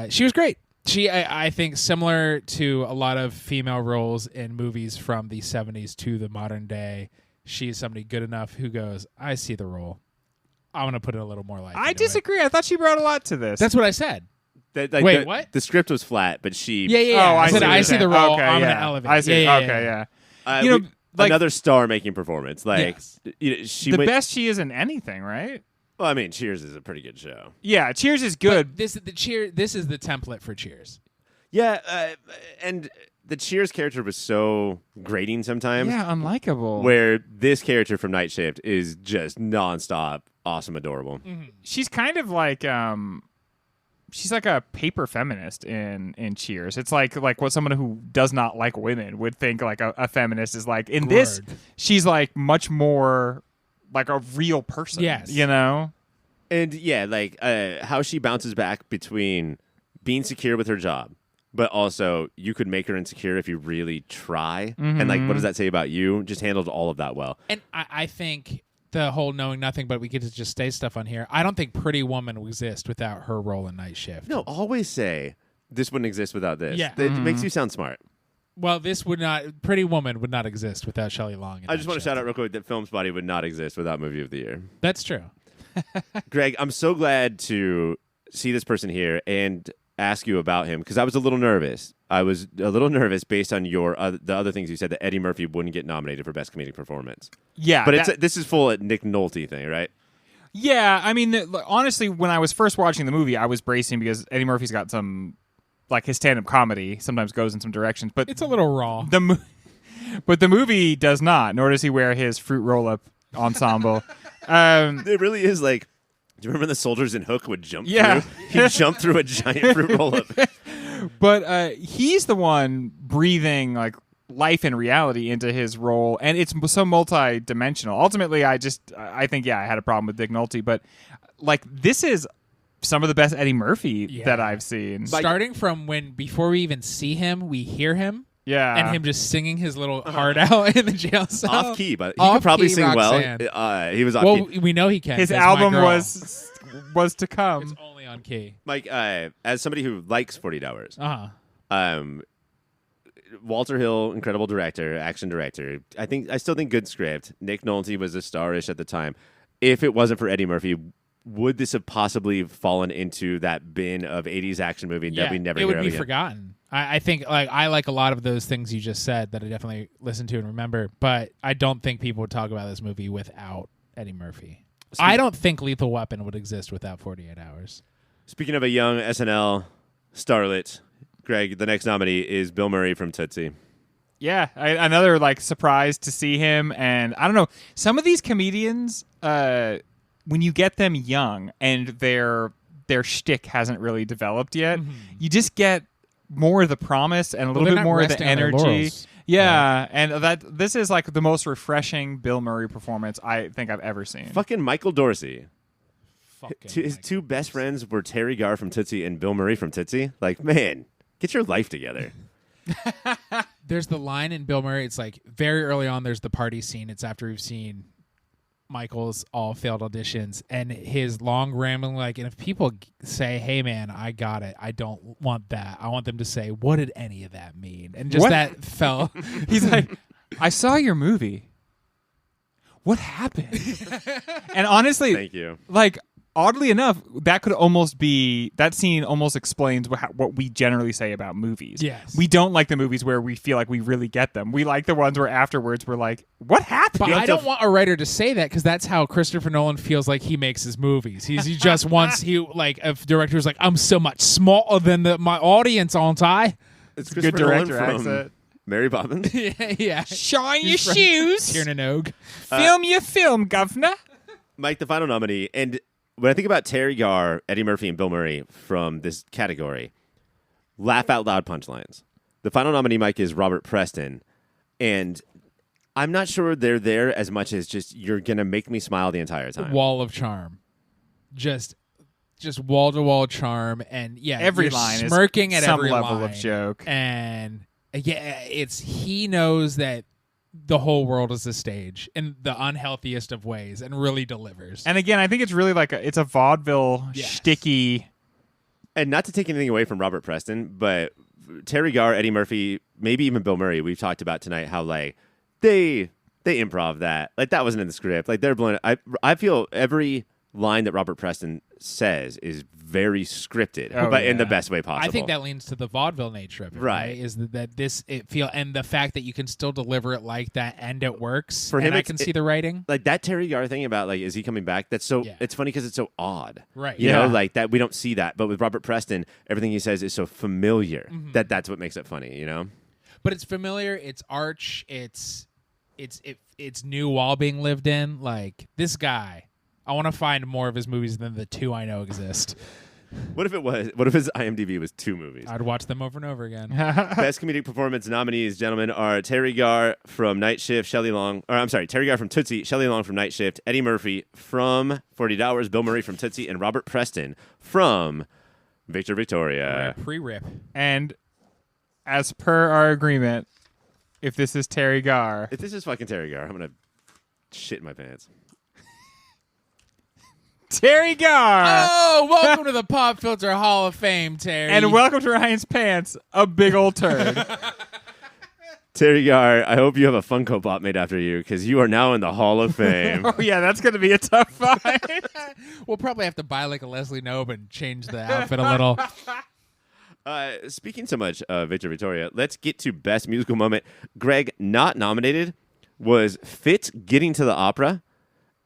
She was great. I think, similar to a lot of female roles in movies from the 70s to the modern day, she's somebody good enough who goes, I see the role. I want to put it a little more life I into it. disagree. I thought she brought a lot to this. That's what I said. Wait, what? The script was flat, but she. Yeah. Oh, I said, what I you're see saying. the role. Okay, I'm yeah. going to elevate. I see. Yeah. Okay, yeah. You know, know, like- another star-making performance. Like Yes. She The went, best she is in anything, right? Well, I mean, Cheers is a pretty good show. Yeah, Cheers is good. But this is the template for Cheers. Yeah, and the Cheers character was so grating sometimes. Yeah, unlikable. Where this character from Night Shift is just nonstop, awesome, adorable. She's kind of like she's like a paper feminist in Cheers. It's like what someone who does not like women would think like a feminist is like. In this, she's like much more like a real person. Yes. You know? And yeah, like how she bounces back between being secure with her job, but also you could make her insecure if you really try. And like, what does that say about you? Just handled all of that well. And I think the whole knowing nothing, but we get to just say stuff on here. I don't think Pretty Woman would exist without her role in Night Shift. No, always say this wouldn't exist without this. Yeah. It makes you sound smart. Well, this would not. Pretty Woman would not exist without Shelley Long. I just want to shout out real quick that Film Spotty would not exist without Movie of the Year. That's true. Greg, I'm so glad to see this person here and ask you about him because I was a little nervous. I was a little nervous based on your the other things you said that Eddie Murphy wouldn't get nominated for Best Comedic Performance. Yeah. But this is full at Nick Nolte thing, right? Yeah, I mean, honestly, when I was first watching the movie, I was bracing because Eddie Murphy's got some, like his stand-up comedy sometimes goes in some directions, but It's a little raw. But the movie does not, nor does he wear his fruit roll-up ensemble. It really is like, do you remember the soldiers in Hook would jump Yeah. through? He'd jump through a giant fruit roll-up. But he's the one breathing like life and reality into his role, and it's so multi-dimensional. Ultimately, I think I had a problem with Nick Nolte, but like this is some of the best Eddie Murphy that I've seen. Starting from before we even see him, we hear him. Yeah. And him just singing his little heart out in the jail cell. Off key, but he could probably sing Roxanne. well. He was off Well, key. we know he can. His That's album My Girl. was to come. It's only on key. Mike, as somebody who likes 48 Hours, Uh-huh. Walter Hill, incredible director, action director. I still think good script. Nick Nolte was a star-ish at the time. If it wasn't for Eddie Murphy, would this have possibly fallen into that bin of 80s action movie that we never it hear would of be again? forgotten. I think I like a lot of those things you just said that I definitely listen to and remember, but I don't think people would talk about this movie without Eddie Murphy. I don't think Lethal Weapon would exist without 48 Hours. Speaking of a young SNL starlet, Greg, the next nominee is Bill Murray from Tootsie. Yeah, another like surprise to see him, and I don't know, some of these comedians, when you get them young and their shtick hasn't really developed yet, you just get more of the promise and a little bit more of the energy. Yeah, and this is like the most refreshing Bill Murray performance I think I've ever seen. Fucking Michael Dorsey. His Michael two best friends were Terry Garr from Tootsie and Bill Murray from Tootsie. Like, man, get your life together. There's the line in Bill Murray. It's like very early on. There's the party scene. It's after we've seen Michael's all failed auditions and his long rambling. Like, and if people say, "Hey, man, I got it," I don't want that. I want them to say, "What did any of that mean?" And just that fell. He's like, "I saw your movie. What happened?" And honestly, thank you. Like, oddly enough, that scene almost explains what we generally say about movies. Yes. We don't like the movies where we feel like we really get them. We like the ones where afterwards we're like, what happened? But I don't want a writer to say that because that's how Christopher Nolan feels like he makes his movies. He just wants, like, a director's like, I'm so much smaller than my audience, aren't I? It's a good director accent. Mary Poppins. yeah. Shine your shoes. Tiernan Og. Film your film, governor. Mike, the final nominee. And when I think about Terry Garr, Eddie Murphy, and Bill Murray from this category, laugh out loud punchlines. The final nominee, Mike, is Robert Preston. And I'm not sure they're there as much as just you're going to make me smile the entire time. Wall of charm. Just wall-to-wall charm. And, yeah, every you're line smirking is at some every level line. of joke. And, yeah, he knows that the whole world is a stage in the unhealthiest of ways and really delivers. And again, I think it's really like it's a vaudeville shticky. And not to take anything away from Robert Preston, but Terry Garr, Eddie Murphy, maybe even Bill Murray, we've talked about tonight how like they improv that. Like that wasn't in the script. Like they're blowing it. I feel every line that Robert Preston says is very scripted, but in the best way possible. I think that leans to the vaudeville nature of it, right? Is that this and the fact that you can still deliver it like that and it works. For him, I can see the writing. Like that Terry Garr thing about like, is he coming back? That's so. It's funny because it's so odd, right? You know, like that we don't see that, but with Robert Preston, everything he says is so familiar that's what makes it funny, you know. But it's familiar. It's arch. It's new while being lived in. Like this guy. I want to find more of his movies than the two I know exist. What if his IMDb was 2 movies? I'd watch them over and over again. Best comedic performance nominees, gentlemen, are Terry Garr from Night Shift, Terry Garr from Tootsie, Shelley Long from Night Shift, Eddie Murphy from 48 Hours, Bill Murray from Tootsie, and Robert Preston from Victor Victoria. Pre-rip. And as per our agreement, if this is Terry Garr. If this is fucking Terry Garr, I'm going to shit in my pants. Terry Garr! Oh, welcome to the Pop Filter Hall of Fame, Terry. And welcome to Ryan's Pants, a big old turd. Terry Garr, I hope you have a Funko Pop made after you, because you are now in the Hall of Fame. Oh, yeah, that's going to be a tough fight. We'll probably have to buy like a Leslie Knope and change the outfit a little. Speaking so much of Victor Victoria, let's get to Best Musical Moment. Greg, not nominated, was Fitz getting to the opera.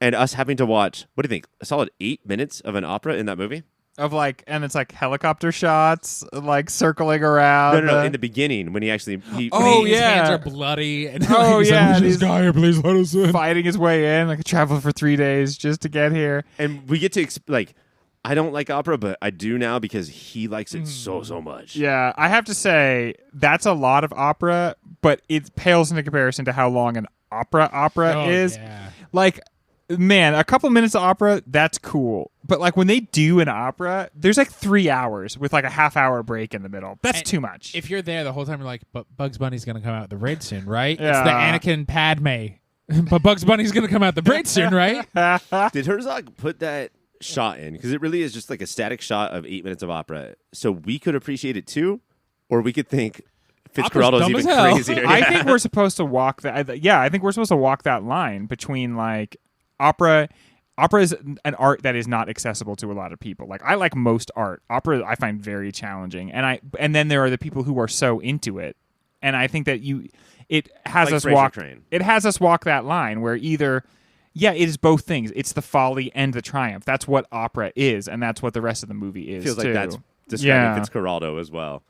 And us having to watch, what do you think, a solid 8 minutes of an opera in that movie? And it's like helicopter shots, like circling around. No, in the beginning when he actually... His hands are bloody. And this guy, please let us in. Fighting his way in, like a travel for 3 days just to get here. And we get to, I don't like opera, but I do now because he likes it so much. Yeah, I have to say, that's a lot of opera, but it pales into comparison to how long an opera is. Yeah. Like... Man, a couple minutes of opera, that's cool. But like when they do an opera, there's like 3 hours with like a half-hour break in the middle. That's too much. If you're there the whole time, you're like, but Bugs Bunny's going to come out the braid soon, right? Yeah. It's the Anakin Padme. But Bugs Bunny's going to come out the braid soon, right? Did Herzog put that shot in? Because it really is just like a static shot of 8 minutes of opera. So we could appreciate it too, or we could think... Fitzcarraldo's even crazier. I think we're supposed to walk that... Yeah, I think we're supposed to walk that line between like... Opera is an art that is not accessible to a lot of people. Like I like most art. Opera I find very challenging. And then there are the people who are so into it. And I think that it has us walk that line where either it is both things. It's the folly and the triumph. That's what opera is, and that's what the rest of the movie is. Feels too. like that's describing Fitzcarraldo as well.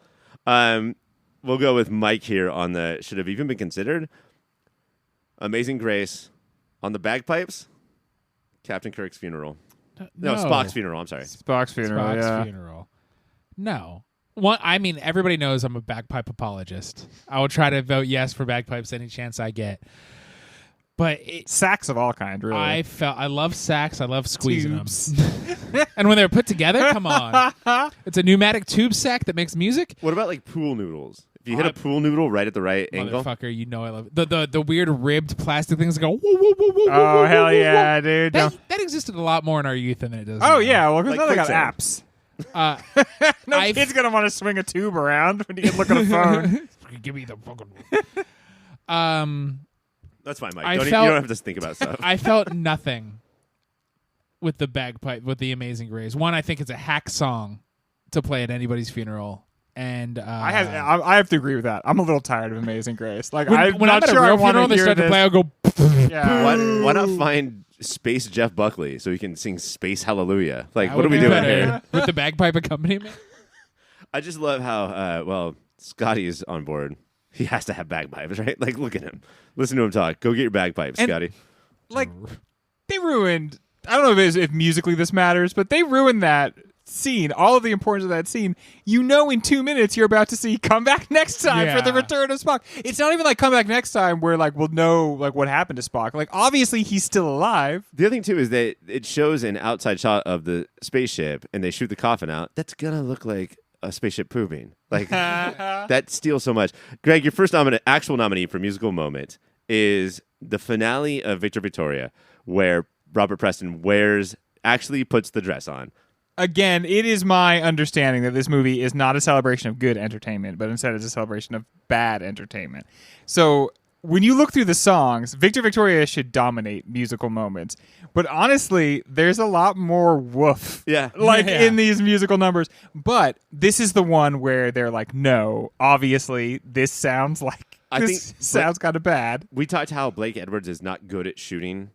We'll go with Mike here on the should have even been considered. Amazing Grace on the bagpipes. Captain Kirk's funeral. No, Spock's funeral. I'm sorry. Spock's funeral. Funeral. No. Everybody knows I'm a bagpipe apologist. I will try to vote yes for bagpipes any chance I get. But sax of all kind, really. I love sax. I love squeezing them. And when they're put together, come on. It's a pneumatic tube sack that makes music. What about like pool noodles? If you hit a pool noodle right at the right angle. Motherfucker, you know I love it. The weird ribbed plastic things that go, woo, woo, woo, woo, Oh, woo, hell woo, yeah, woo. dude. That existed a lot more in our youth than it does Oh, now. yeah. Well, because Like now they got quicksand. apps. No I've- kid's going to want to swing a tube around when you can look at a phone. Give me the fucking... That's fine, Mike. I You felt- don't have to think about stuff. I felt nothing with the bagpipe, with the Amazing Grace. One, I think it's a hack song to play at anybody's funeral. And I have to agree with that. I'm a little tired of Amazing Grace. Like, when I'm I'm not at sure a I real want funeral, to they hear start to this. play, I'll go... Yeah. Why not find Space Jeff Buckley so he can sing Space Hallelujah? Like, That what are would we be doing better. here? With the bagpipe accompaniment? I just love how, Scotty is on board. He has to have bagpipes, right? Like, look at him. Listen to him talk. Go get your bagpipes, And- Scotty. Like, they ruined... I don't know if musically this matters, but they ruined that scene, all of the importance of that scene. You know, in 2 minutes you're about to see come back next time for the Yeah. return of Spock. It's not even like come back next time where like we'll know like what happened to Spock. Like obviously he's still alive. The other thing, too, is that it shows an outside shot of the spaceship, and they shoot the coffin out. That's going to look like a spaceship pooping. Like, that steals so much. Greg, your first actual nominee for musical moment is the finale of Victor Victoria, where Robert Preston actually puts the dress on. Again, it is my understanding that this movie is not a celebration of good entertainment, but instead it's a celebration of bad entertainment. So when you look through the songs, Victor Victoria should dominate musical moments. But honestly, there's a lot more woof Yeah. in these musical numbers. But this is the one where they're like, no, obviously this sounds like sounds kind of bad. We talked how Blake Edwards is not good at shooting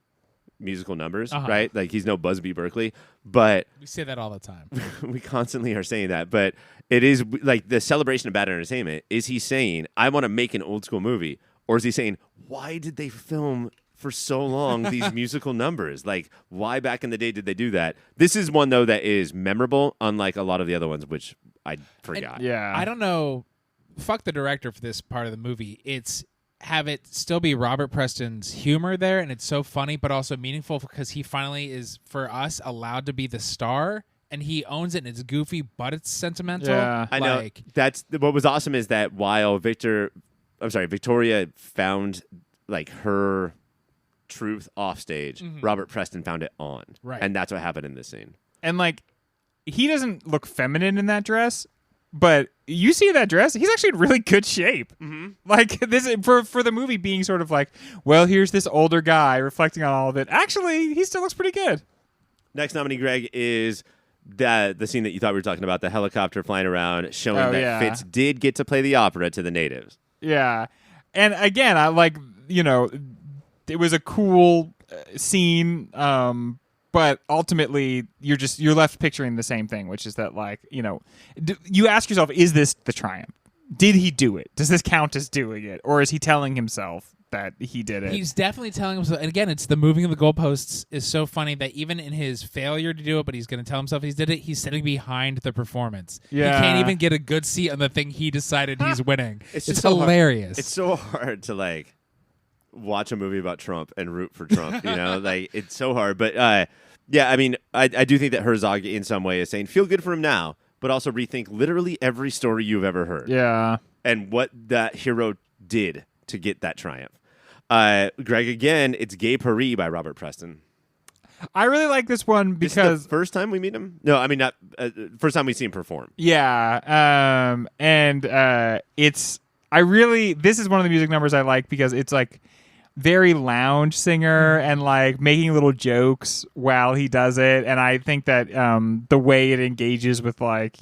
musical numbers, right? Like, he's no Busby Berkeley, but We say that all the time. we constantly are saying that. But it is like the celebration of bad entertainment. Is he saying, I want to make an old school movie? Or is he saying, why did they film for so long these musical numbers? Like, why back in the day did they do that? This is one, though, that is memorable, unlike a lot of the other ones, which I forgot. Yeah. I don't know. Fuck the director for this part of the movie. Have it still be Robert Preston's humor there, and it's so funny, but also meaningful because he finally is, for us, allowed to be the star, and he owns it, and it's goofy, but it's sentimental. Yeah. I know. That's what was awesome is that while Victoria found like her truth off stage, Robert Preston found it on. Right. And that's what happened in this scene. And like he doesn't look feminine in that dress, but you see that dress, he's actually in really good shape. Like this for the movie being sort of like, well, here's this older guy reflecting on all of it. Actually, he still looks pretty good. Next nominee, Greg, is the scene that you thought we were talking about, the helicopter flying around, showing that Fitz did get to play the opera to the natives. Yeah. And again, I like, it was a cool scene, but ultimately you're left picturing the same thing, which is that like, you ask yourself, is this the triumph? Did he do it? Does this count as doing it? Or is he telling himself that he did it? He's definitely telling himself. And again, it's the moving of the goalposts is so funny that even in his failure to do it, but he's going to tell himself he's did it, he's sitting behind the performance. Yeah. He can't even get a good seat on the thing he decided he's winning. It's It's just so hard. hilarious. It's so hard to like watch a movie about Trump and root for Trump, like it's so hard. But yeah, I mean, I do think that Herzog in some way is saying, feel good for him now, but also rethink literally every story you've ever heard. Yeah. And what that hero did to get that triumph. Greg, again, it's Gay Paris by Robert Preston. I really like this one This is because the first time we meet him? No, I mean, not first time we see him perform. yeah, this is one of the music numbers I like because it's like very lounge singer and like making little jokes while he does it, and I think that the way it engages with like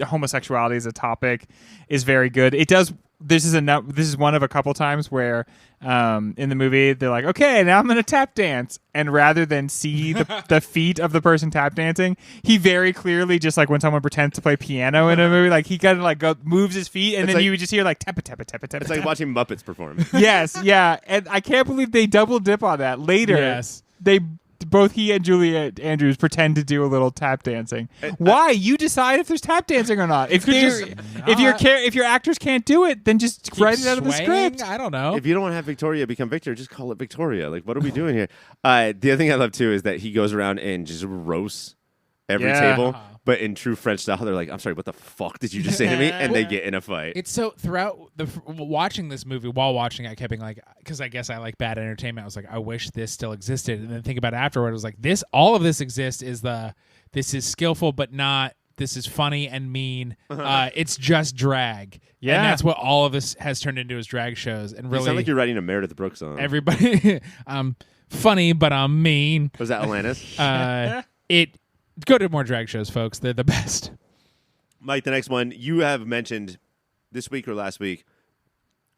homosexuality as a topic is very good. It does. This is one of a couple times where in the movie they're like, okay, now I'm gonna tap dance, and rather than see the feet of the person tap dancing, he very clearly just like when someone pretends to play piano in a movie, like he kind of like moves his feet, and It's then like- you would just hear like tap tap tap tap. It's like watching Muppets perform. Yes, yeah, and I can't believe they double dip on that later. Yes. Both he and Juliet Andrews pretend to do a little tap dancing. Why? You decide if there's tap dancing or not. If your actors can't do it, then just Keep write it out of the swaying? script. I don't know. If you don't want to have Victoria become Victor, just call it Victoria. Like, what are we doing here? The other thing I love, too, is that he goes around and just roasts every Yeah. table. But in true French style, they're like, I'm sorry, what the fuck did you just say to me? And they get in a fight. It's so throughout watching this movie, while watching it, I kept being like, because I guess I like bad entertainment. I was like, I wish this still existed. And then think about it afterward. I was like, all of this exists this is skillful, but not, this is funny and mean. It's just drag. Yeah. And that's what all of this has turned into as drag shows. And really, You sound like you're writing a Meredith Brooks song. everybody, I'm funny, but I'm mean. Was that Alanis? Go to more drag shows, folks. They're the best. Mike, the next one, you have mentioned this week or last week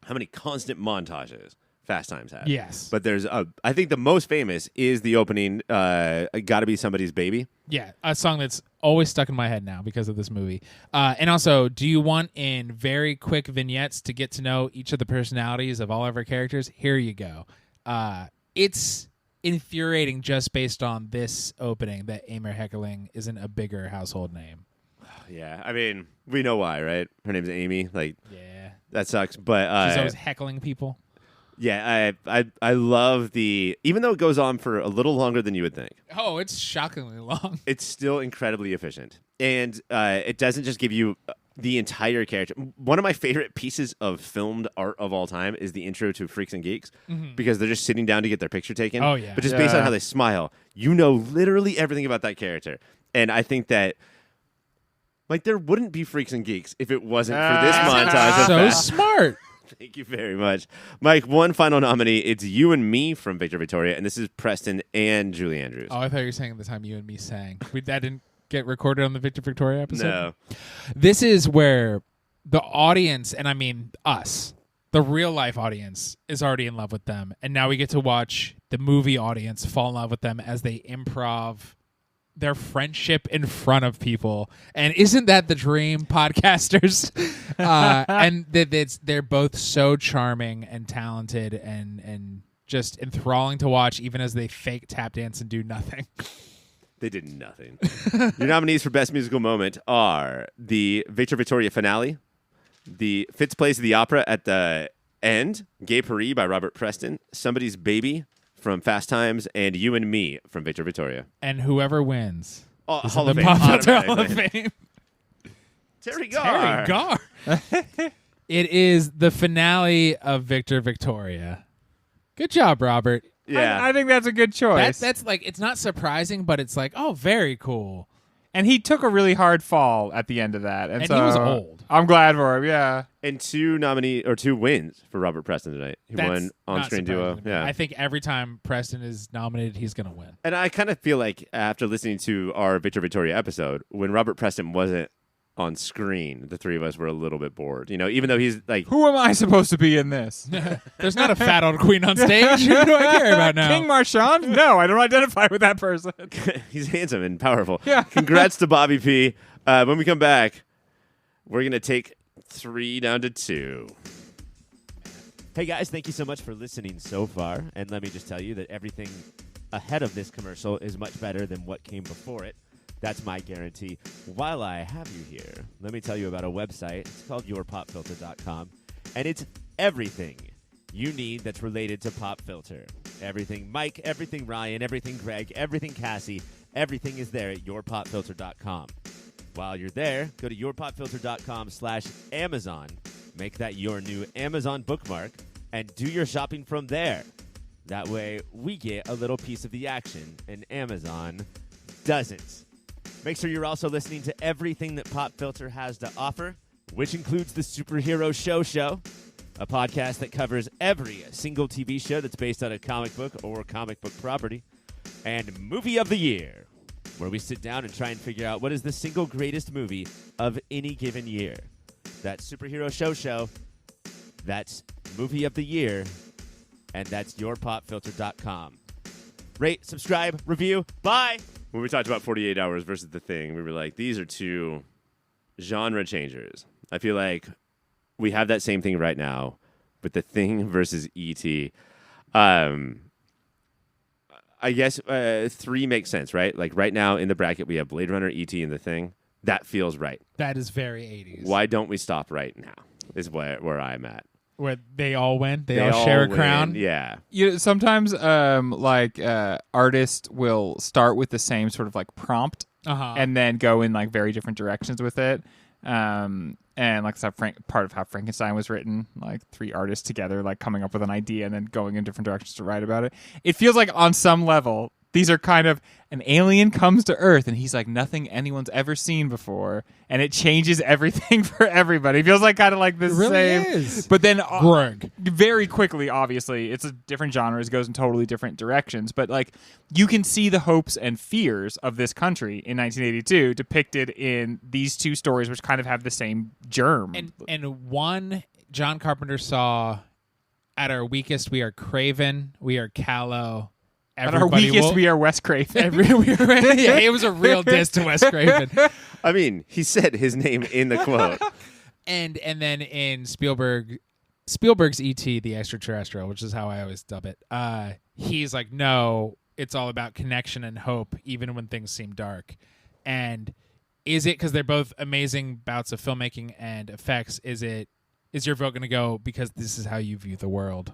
how many constant montages Fast Times had. Yes. But there's, I think the most famous is the opening, Gotta Be Somebody's Baby. Yeah, a song that's always stuck in my head now because of this movie. And also, do you want in very quick vignettes to get to know each of the personalities of all of our characters? Here you go. It's infuriating just based on this opening that Amor Heckling isn't a bigger household name. Yeah, I mean, we know why, right? Her name's Amy. Like, Yeah. that sucks. But She's always heckling people. yeah, I love even though it goes on for a little longer than you would think, Oh, it's shockingly long. it's still incredibly efficient. And it doesn't just give you the entire character. One of my favorite pieces of filmed art of all time is the intro to Freaks and Geeks, because they're just sitting down to get their picture taken. Oh, yeah. But just based on how they smile, you know literally everything about that character. And I think that, like, there wouldn't be Freaks and Geeks if it wasn't for this montage. Of So Fast. smart. Thank you very much. Mike, one final nominee. It's You and Me from Victor Victoria, and this is Preston and Julie Andrews. Oh, I thought you were saying the time you and me sang. That didn't get recorded on the Victor Victoria episode? No. This is where the audience, and I mean us, the real life audience, is already in love with them. And now we get to watch the movie audience fall in love with them as they improv their friendship in front of people. And isn't that the dream, podcasters? And they're both so charming and talented and just enthralling to watch, even as they fake tap dance and do nothing. They did nothing. Your nominees for Best Musical Moment are the Victor Victoria finale, the Fitz Plays the Opera at the end, Gay Paris by Robert Preston, Somebody's Baby from Fast Times, and You and Me from Victor Victoria. And whoever wins is Hall in of the Fame, Pop Filter Hall of automatically. Fame. Terry Garr. Terry Garr. It is the finale of Victor Victoria. Good job, Robert. Yeah. I think that's a good choice. That's like, it's not surprising, but it's like, oh, very cool. And he took a really hard fall at the end of that. And And so he was old. I'm glad for him, yeah. And two wins for Robert Preston tonight. He That's won on-screen not duo. surprising to me. Yeah. I think every time Preston is nominated, he's going to win. And I kind of feel like after listening to our Victor Victoria episode, when Robert Preston wasn't on screen, the three of us were a little bit bored. You know, even though he's like, Who am I supposed to be in this? There's not a fat old queen on stage. Who do I care about now? King Marchand? No, I don't identify with that person. he's handsome and powerful. Yeah. Congrats to Bobby P. When we come back, we're going to take 3 down to 2. Hey guys, thank you so much for listening so far. And let me just tell you that everything ahead of this commercial is much better than what came before it. That's my guarantee. While I have you here, let me tell you about a website. It's called yourpopfilter.com, and it's everything you need that's related to Pop Filter. Everything Mike, everything Ryan, everything Greg, everything Cassie, everything is there at yourpopfilter.com. While you're there, go to yourpopfilter.com/Amazon. Make that your new Amazon bookmark and do your shopping from there. That way, we get a little piece of the action, and Amazon doesn't. Make sure you're also listening to everything that Pop Filter has to offer, which includes the Superhero Show, a podcast that covers every single TV show that's based on a comic book or comic book property, and Movie of the Year, where we sit down and try and figure out what is the single greatest movie of any given year. That's Superhero Show, that's Movie of the Year, and that's yourpopfilter.com. Rate, subscribe, review. Bye! When we talked about 48 Hours versus The Thing, we were like, these are two genre changers. I feel like we have that same thing right now with The Thing versus E.T. I guess 3 makes sense, right? Like right now in the bracket, we have Blade Runner, E.T., and The Thing. That feels right. That is very 80s. Why don't we stop right now is where I'm at. Where they all win? They all share a win. crown? Yeah. Sometimes artists will start with the same sort of like prompt and then go in like very different directions with it. And like that's part of how Frankenstein was written, like 3 artists together, like coming up with an idea and then going in different directions to write about it. It feels like on some level, these are kind of an alien comes to Earth and he's like nothing anyone's ever seen before, and it changes everything for everybody. It feels like kind of like the same. Is. But then Greg. very quickly, obviously, it's a different genres, goes in totally different directions. But like you can see the hopes and fears of this country in 1982 depicted in these 2 stories, which kind of have the same germ. And one John Carpenter saw at our weakest, we are craven, we are callow. At our weakest, we are Wes Craven. Yeah, it was a real diss to Wes Craven. I mean, he said his name in the quote. And then in Spielberg's E.T., the Extra-Terrestrial, which is how I always dub it, he's like, no, it's all about connection and hope, even when things seem dark. And is it because they're both amazing bouts of filmmaking and effects? Is your vote going to go because this is how you view the world?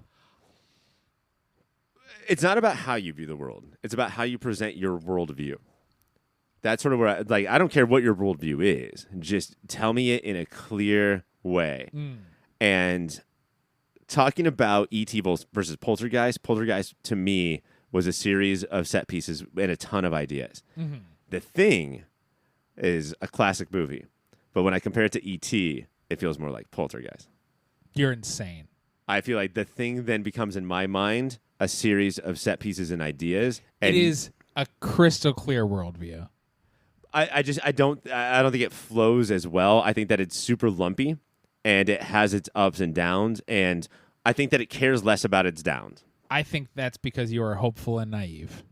It's not about how you view the world. It's about how you present your worldview. That's sort of where I don't care what your worldview is. Just tell me it in a clear way. And talking about E.T. versus Poltergeist to me was a series of set pieces and a ton of ideas. Mm-hmm. The Thing is a classic movie. But when I compare it to E.T., it feels more like Poltergeist. You're insane. I feel like The Thing then becomes, in my mind, a series of set pieces and ideas. And it is a crystal clear worldview. I don't think it flows as well. I think that it's super lumpy and it has its ups and downs, and I think that it cares less about its downs. I think that's because you are hopeful and naive.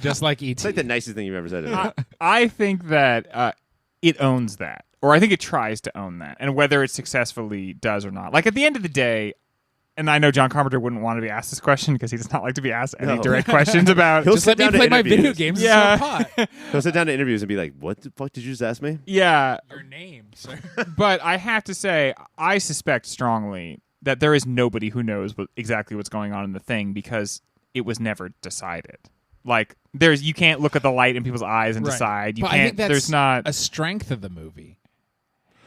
Just like E.T. It's like the nicest thing you've ever said to me. I think that it owns that. Or I think it tries to own that. And whether it successfully does or not. Like at the end of the day, and I know John Carpenter wouldn't want to be asked this question because he does not like to be asked any direct questions about. Just let me play my video games. Yeah. And smoke pot. He'll sit down to interviews and be like, "What the fuck did you just ask me?" Yeah. Your name, sir. But I have to say, I suspect strongly that there is nobody who knows exactly what's going on in The Thing because it was never decided. Like you can't look at the light in people's eyes and decide. You but can't. I think that's there's not a strength of the movie.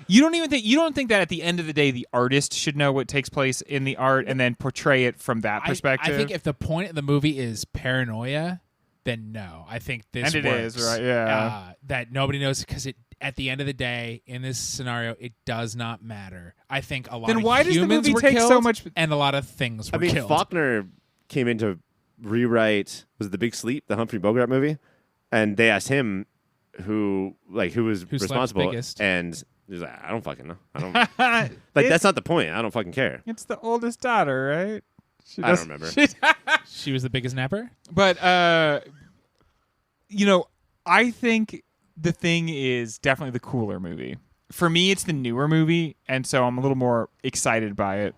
You don't think that at the end of the day the artist should know what takes place in the art and then portray it from that perspective? I think if the point of the movie is paranoia, then no. I think this and it works. is, right? Yeah. That nobody knows because at the end of the day, in this scenario, it does not matter. I think a lot then of why humans does the movie were take killed so much? and a lot of things were killed. Faulkner came in to rewrite, was it The Big Sleep, the Humphrey Bogart movie? And they asked him who was responsible. Biggest. And he's like, I don't fucking know. I don't that's not the point. I don't fucking care. It's the oldest daughter, right? I don't remember. She was the biggest napper? But I think The Thing is definitely the cooler movie. For me, it's the newer movie, and so I'm a little more excited by it.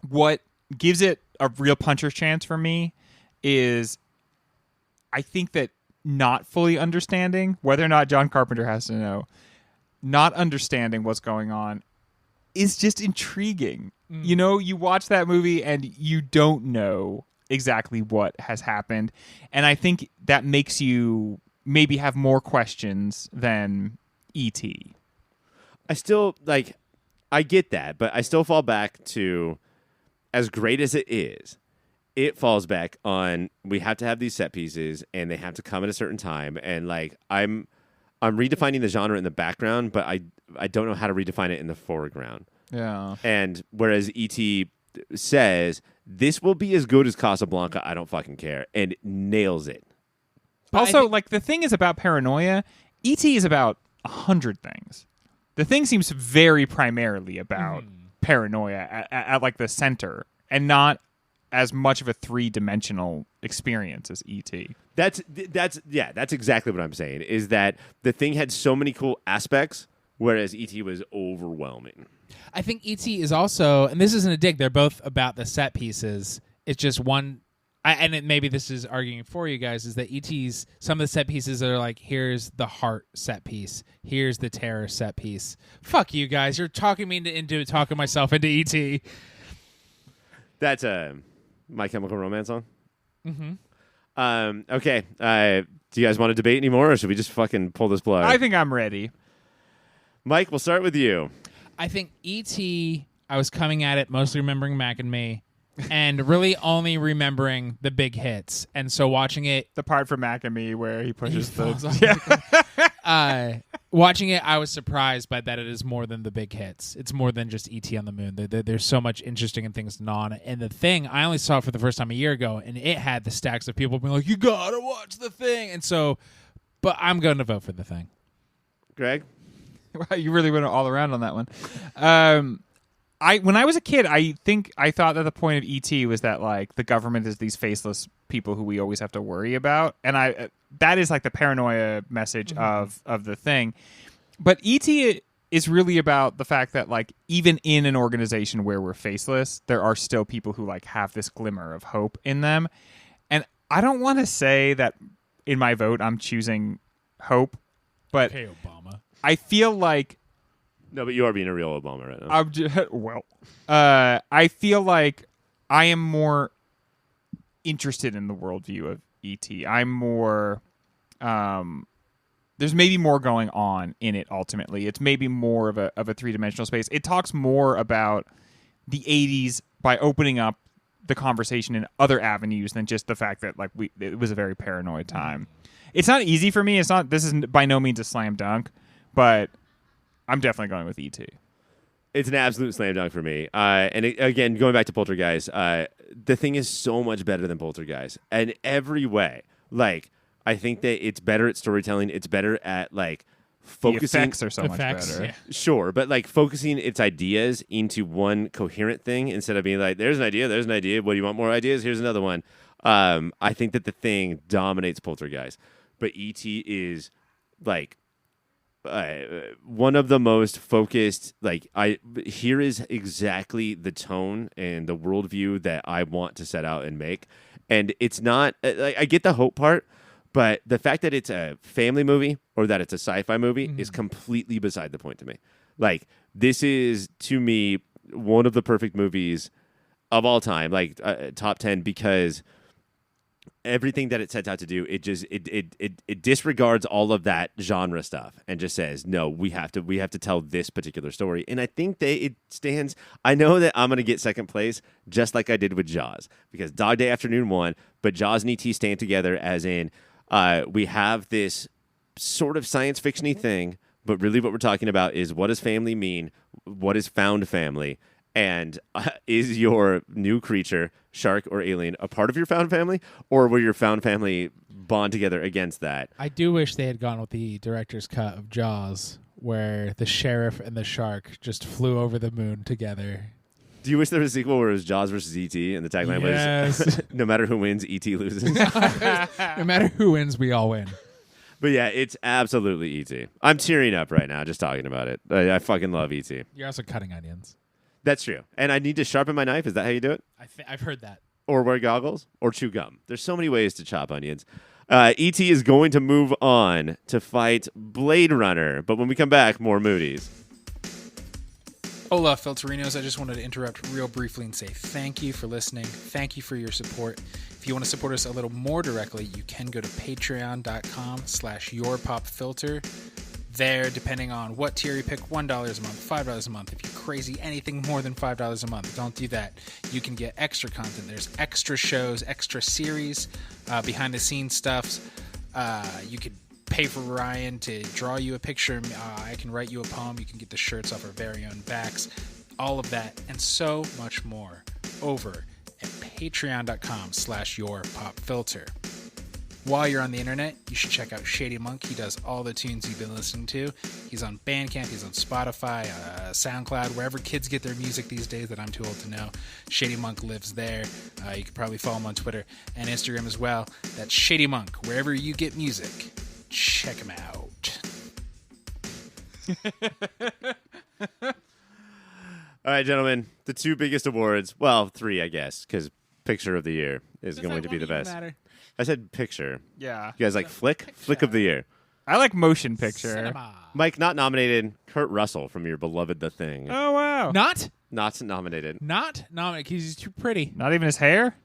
What gives it a real puncher's chance for me is I think that not fully understanding, whether or not John Carpenter has to know, not understanding what's going on is just intriguing. You watch that movie and you don't know exactly what has happened. And I think that makes you maybe have more questions than E.T. I still, I get that, but I still fall back to, as great as it is, it falls back on, we have to have these set pieces and they have to come at a certain time. And I'm redefining the genre in the background, but I don't know how to redefine it in the foreground. Yeah. And whereas E.T. says, this will be as good as Casablanca, I don't fucking care, and nails it. But also, The Thing is about paranoia. E.T. is about 100 things. The Thing seems very primarily about paranoia at the center, and not as much of a 3-dimensional experience as E.T. That's exactly what I'm saying, is that The Thing had so many cool aspects, whereas E.T. was overwhelming. I think E.T. is also, and this isn't a dig, they're both about the set pieces. It's just one, maybe this is arguing for you guys, is that E.T.'s, some of the set pieces are like, here's the heart set piece, here's the terror set piece. Fuck you guys, you're talking me into talking myself into E.T. That's a My Chemical Romance song? Mm-hmm. Okay. Do you guys want to debate anymore, or should we just fucking pull this plug? I think I'm ready. Mike, we'll start with you. I think E.T., I was coming at it mostly remembering Mac and Me and really only remembering the big hits. And so watching it... The part from Mac and Me where he pushes falls off the... watching it, I was surprised by that it is more than the big hits. It's more than just E.T. on the moon. There's so much interesting and things on it. And The Thing, I only saw it for the first time a year ago, and it had the stacks of people being like, you gotta watch The Thing. And so, but I'm going to vote for The Thing. Greg? Wow, you really went all around on that one. When I was a kid, I think I thought that the point of E.T. was that like the government is these faceless people who we always have to worry about, and that is like the paranoia message of The Thing. But E.T. is really about the fact that like even in an organization where we're faceless, there are still people who like have this glimmer of hope in them. And I don't want to say that in my vote I'm choosing hope, but Hey, Obama. I feel like No, but you are being a real Obama right now. I feel like I am more interested in the worldview of E.T. I'm more, there's maybe more going on in it ultimately. It's maybe more of a 3-dimensional space. It talks more about the 80s by opening up the conversation in other avenues than just the fact that like it was a very paranoid time. It's not easy for me. This is by no means a slam dunk, but I'm definitely going with E.T. It's an absolute slam dunk for me. Again, going back to Poltergeist, The Thing is so much better than Poltergeist in every way. Like, I think that it's better at storytelling. It's better at like focusing. The effects are so much better. Yeah. Sure, but like focusing its ideas into one coherent thing instead of being like, there's an idea. What do you want more ideas? Here's another one. I think that The Thing dominates Poltergeist, but E.T. is like one of the most focused. Like, here is exactly the tone and the worldview that I want to set out and make. And it's not like I get the hope part, but the fact that it's a family movie or that it's a sci-fi movie is completely beside the point to me. Like, this is to me one of the perfect movies of all time, like top 10, because everything that it sets out to do, it disregards all of that genre stuff and just says, no, we have to tell this particular story. And I think that it stands. I know that I'm going to get second place just like I did with Jaws, because Dog Day Afternoon won, but Jaws and E.T. stand together as in we have this sort of science fiction-y thing, but really what we're talking about is, what does family mean? What is found family? And is your new creature, shark or alien, a part of your found family? Or will your found family bond together against that? I do wish they had gone with the director's cut of Jaws, where the sheriff and the shark just flew over the moon together. Do you wish there was a sequel where it was Jaws versus E.T. and the tagline was, no matter who wins, E.T. loses? No matter who wins, we all win. But yeah, it's absolutely E.T. I'm tearing up right now just talking about it. I fucking love E.T. You're also cutting onions. That's true. And I need to sharpen my knife. Is that how you do it? I've heard that. Or wear goggles? Or chew gum? There's so many ways to chop onions. E.T. is going to move on to fight Blade Runner. But when we come back, more Mooties. Hola, Filterinos. I just wanted to interrupt real briefly and say thank you for listening. Thank you for your support. If you want to support us a little more directly, you can go to patreon.com/yourpopfilter. There, depending on what tier you pick, $1 a month, $5 a month. If you're crazy, anything more than $5 a month, don't do that. You can get extra content. There's extra shows, extra series, behind-the-scenes stuff. You could pay for Ryan to draw you a picture. I can write you a poem. You can get the shirts off our very own backs. All of that and so much more over at patreon.com/yourpopfilter. While you're on the internet, you should check out Shady Monk. He does all the tunes you've been listening to. He's on Bandcamp, he's on Spotify, SoundCloud, wherever kids get their music these days that I'm too old to know. Shady Monk lives there. You can probably follow him on Twitter and Instagram as well. That's Shady Monk. Wherever you get music, check him out. All right, gentlemen. The two biggest awards. Well, three, I guess, because Picture of the Year is going to be the best. I said picture. Yeah. You guys like Flick? Flick of the Year. I like motion picture. Cinema. Mike, not nominated. Kurt Russell from your beloved The Thing. Oh, wow. Not Not nominated. nominated because he's too pretty. Not even his hair?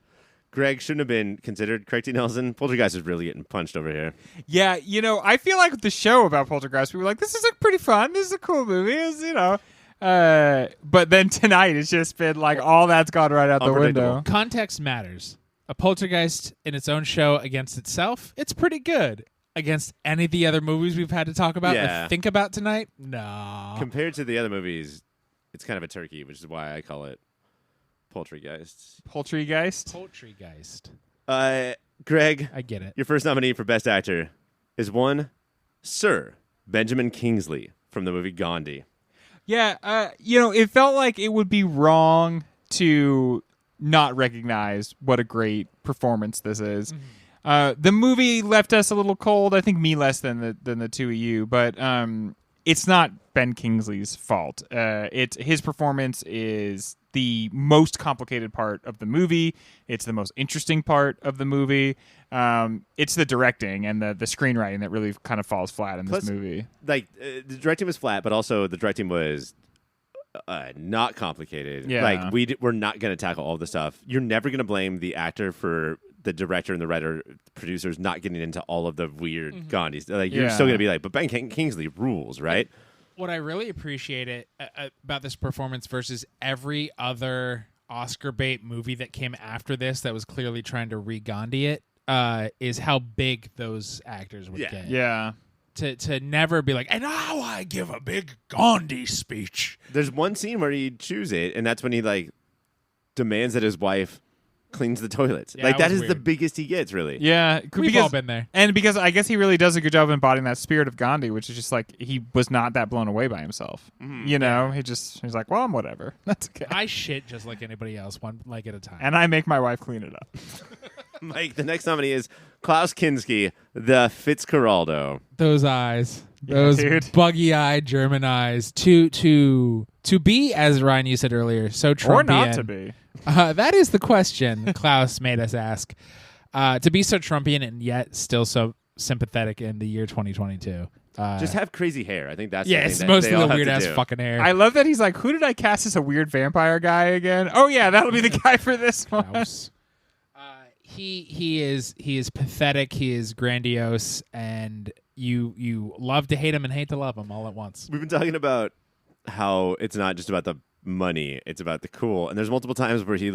Greg shouldn't have been considered. Craig T. Nelson, Poltergeist is really getting punched over here. Yeah, I feel like the show about Poltergeist, we were like, this is pretty fun. This is a cool movie. But then tonight, it's just been like all that's gone right out the window. Context matters. A Poltergeist in its own show against itself, it's pretty good. Against any of the other movies we've had to talk about or think about tonight, no. Compared to the other movies, it's kind of a turkey, which is why I call it Poltergeist. Poltergeist? Greg, I get it. Your first nominee for Best Actor is one Sir Benjamin Kingsley from the movie Gandhi. Yeah, it felt like it would be wrong to not recognize what a great performance this is. Mm-hmm. The movie left us a little cold. I think me less than the two of you, but it's not Ben Kingsley's fault. His performance is the most complicated part of the movie. It's the most interesting part of the movie. It's the directing and the screenwriting that really kind of falls flat in this movie. Like the directing was flat, but also the directing was not complicated. Yeah. Like we're not going to tackle all the stuff. You're never going to blame the actor for the director and the writer, producers not getting into all of the weird Gandhis. Like you're still going to be like, but Ben Kingsley rules, right? What I really appreciate about this performance versus every other Oscar bait movie that came after this that was clearly trying to re-Gandhi it is how big those actors would get. Yeah. To never be like, and now I give a big Gandhi speech. There's one scene where he chews it, and that's when he demands that his wife cleans the toilets. Yeah, that is weird. the biggest he gets, really. Yeah. We've all been there. And because I guess he really does a good job of embodying that spirit of Gandhi, which is just like he was not that blown away by himself. Mm-hmm. He's like, well, I'm whatever. That's okay. I shit just like anybody else, one leg at a time. And I make my wife clean it up. Mike, the next nominee is Klaus Kinski, the Fitzcarraldo. Those eyes. Those buggy-eyed German eyes. To be, as Ryan, you said earlier, so Trumpian. Or not to be. That is the question Klaus made us ask. To be so Trumpian and yet still so sympathetic in the year 2022. Just have crazy hair. I think that's it's that mostly they all the have weird to ass do. fucking hair. I love that he's like, who did I cast as a weird vampire guy again? Oh yeah, that'll be the guy for this one. Klaus. He is pathetic. He is grandiose, and you love to hate him and hate to love him all at once. We've been talking about how it's not just about the money; it's about the cool. And there's multiple times where he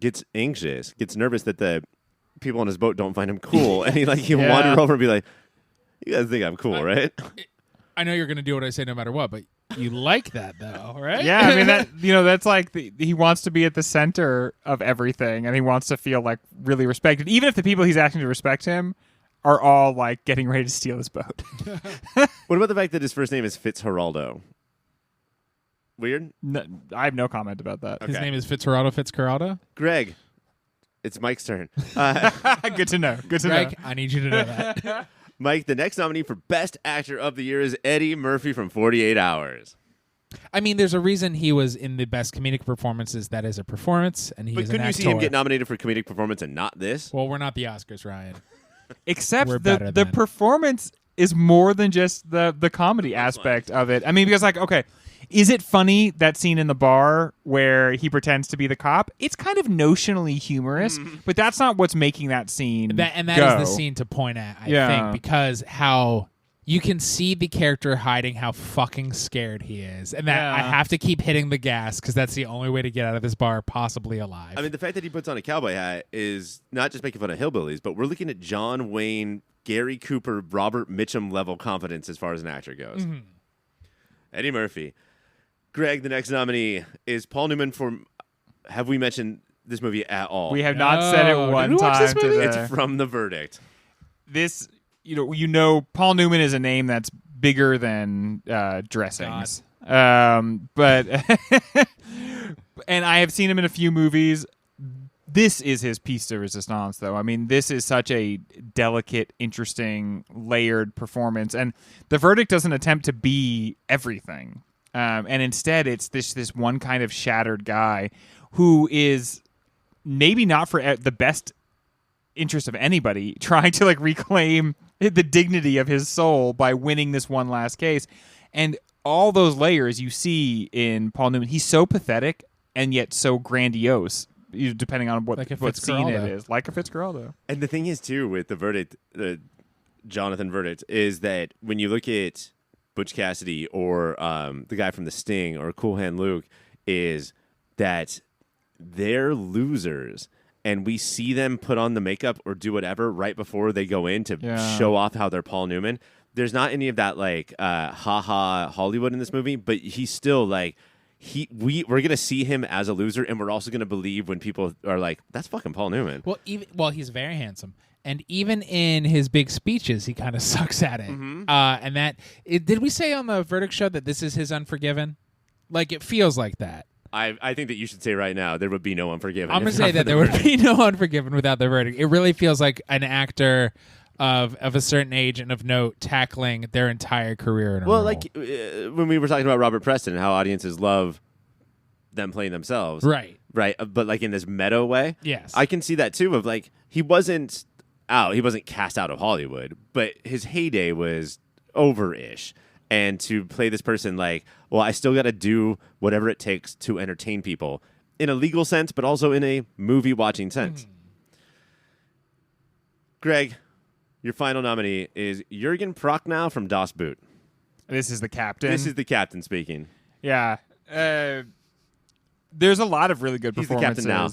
gets anxious, gets nervous that the people on his boat don't find him cool, and he'll wander over and be like, "You guys think I'm cool, right?" I know you're going to do what I say no matter what, but you like that though, right? Yeah, I mean that's like he wants to be at the center of everything, and he wants to feel like really respected, even if the people he's asking to respect him are all like getting ready to steal his boat. What about the fact that his first name is Fitzcarraldo? Weird? No, I have no comment about that. His name is Fitzcarraldo. Greg, it's Mike's turn. Good to know. Good to Greg, know. I need you to know that. Mike, the next nominee for Best Actor of the Year is Eddie Murphy from 48 Hours. I mean, there's a reason he was in the Best Comedic Performances. That is a performance, and he But is an couldn't you actor. see him get nominated for comedic performance and not this? Well, we're not the Oscars, Ryan. Except We're the better than. performance is more than just the comedy aspect of it. I mean, because okay, is it funny, that scene in the bar where he pretends to be the cop? It's kind of notionally humorous, but that's not what's making that scene That is go. the scene to point at, I think, because how you can see the character hiding how fucking scared he is, and that I have to keep hitting the gas because that's the only way to get out of this bar possibly alive. I mean, the fact that he puts on a cowboy hat is not just making fun of hillbillies, but we're looking at John Wayne, Gary Cooper, Robert Mitchum level confidence as far as an actor goes. Eddie Murphy. Greg, the next nominee is Paul Newman for... Have we mentioned this movie at all? We have not said it No. one Did we watch time this movie? today. It's from The Verdict. This, Paul Newman is a name that's bigger than dressings. But and I have seen him in a few movies. This is his piece de resistance, though. I mean, this is such a delicate, interesting, layered performance, and The Verdict doesn't attempt to be everything. And instead, it's this one kind of shattered guy who is maybe not for the best interest of anybody, trying to reclaim the dignity of his soul by winning this one last case. And all those layers you see in Paul Newman, he's so pathetic and yet so grandiose depending on what Like a what scene it Fitzcarraldo. is, like a Fitzcarraldo. And the thing is, too, with the verdict, the Jonathan verdict, is that when you look at Butch Cassidy or the guy from The Sting or Cool Hand Luke, is that they're losers. And we see them put on the makeup or do whatever right before they go in to show off how they're Paul Newman. There's not any of that, like, ha-ha Hollywood in this movie, but he's still, like, we're going to see him as a loser, and we're also going to believe when people are like, that's fucking Paul Newman. Well, he's very handsome. And even in his big speeches, he kind of sucks at it. And did we say on the verdict show that this is his Unforgiven? Like, it feels like that. I think that you should say right now there would be no Unforgiven. I'm going to say that there would be no Unforgiven without the verdict. It really feels like an actor of a certain age and of note tackling their entire career in a role. like when we were talking about Robert Preston and how audiences love them playing themselves. Right. But like in this meta way. Yes. I can see that too of like he wasn't cast out of Hollywood, but his heyday was over-ish. And to play this person like, well, I still got to do whatever it takes to entertain people in a legal sense, but also in a movie-watching sense. Greg, your final nominee is Jürgen Prochnow from Das Boot. This is the captain. This is the captain speaking. Yeah. There's a lot of really good He's the performances captain now.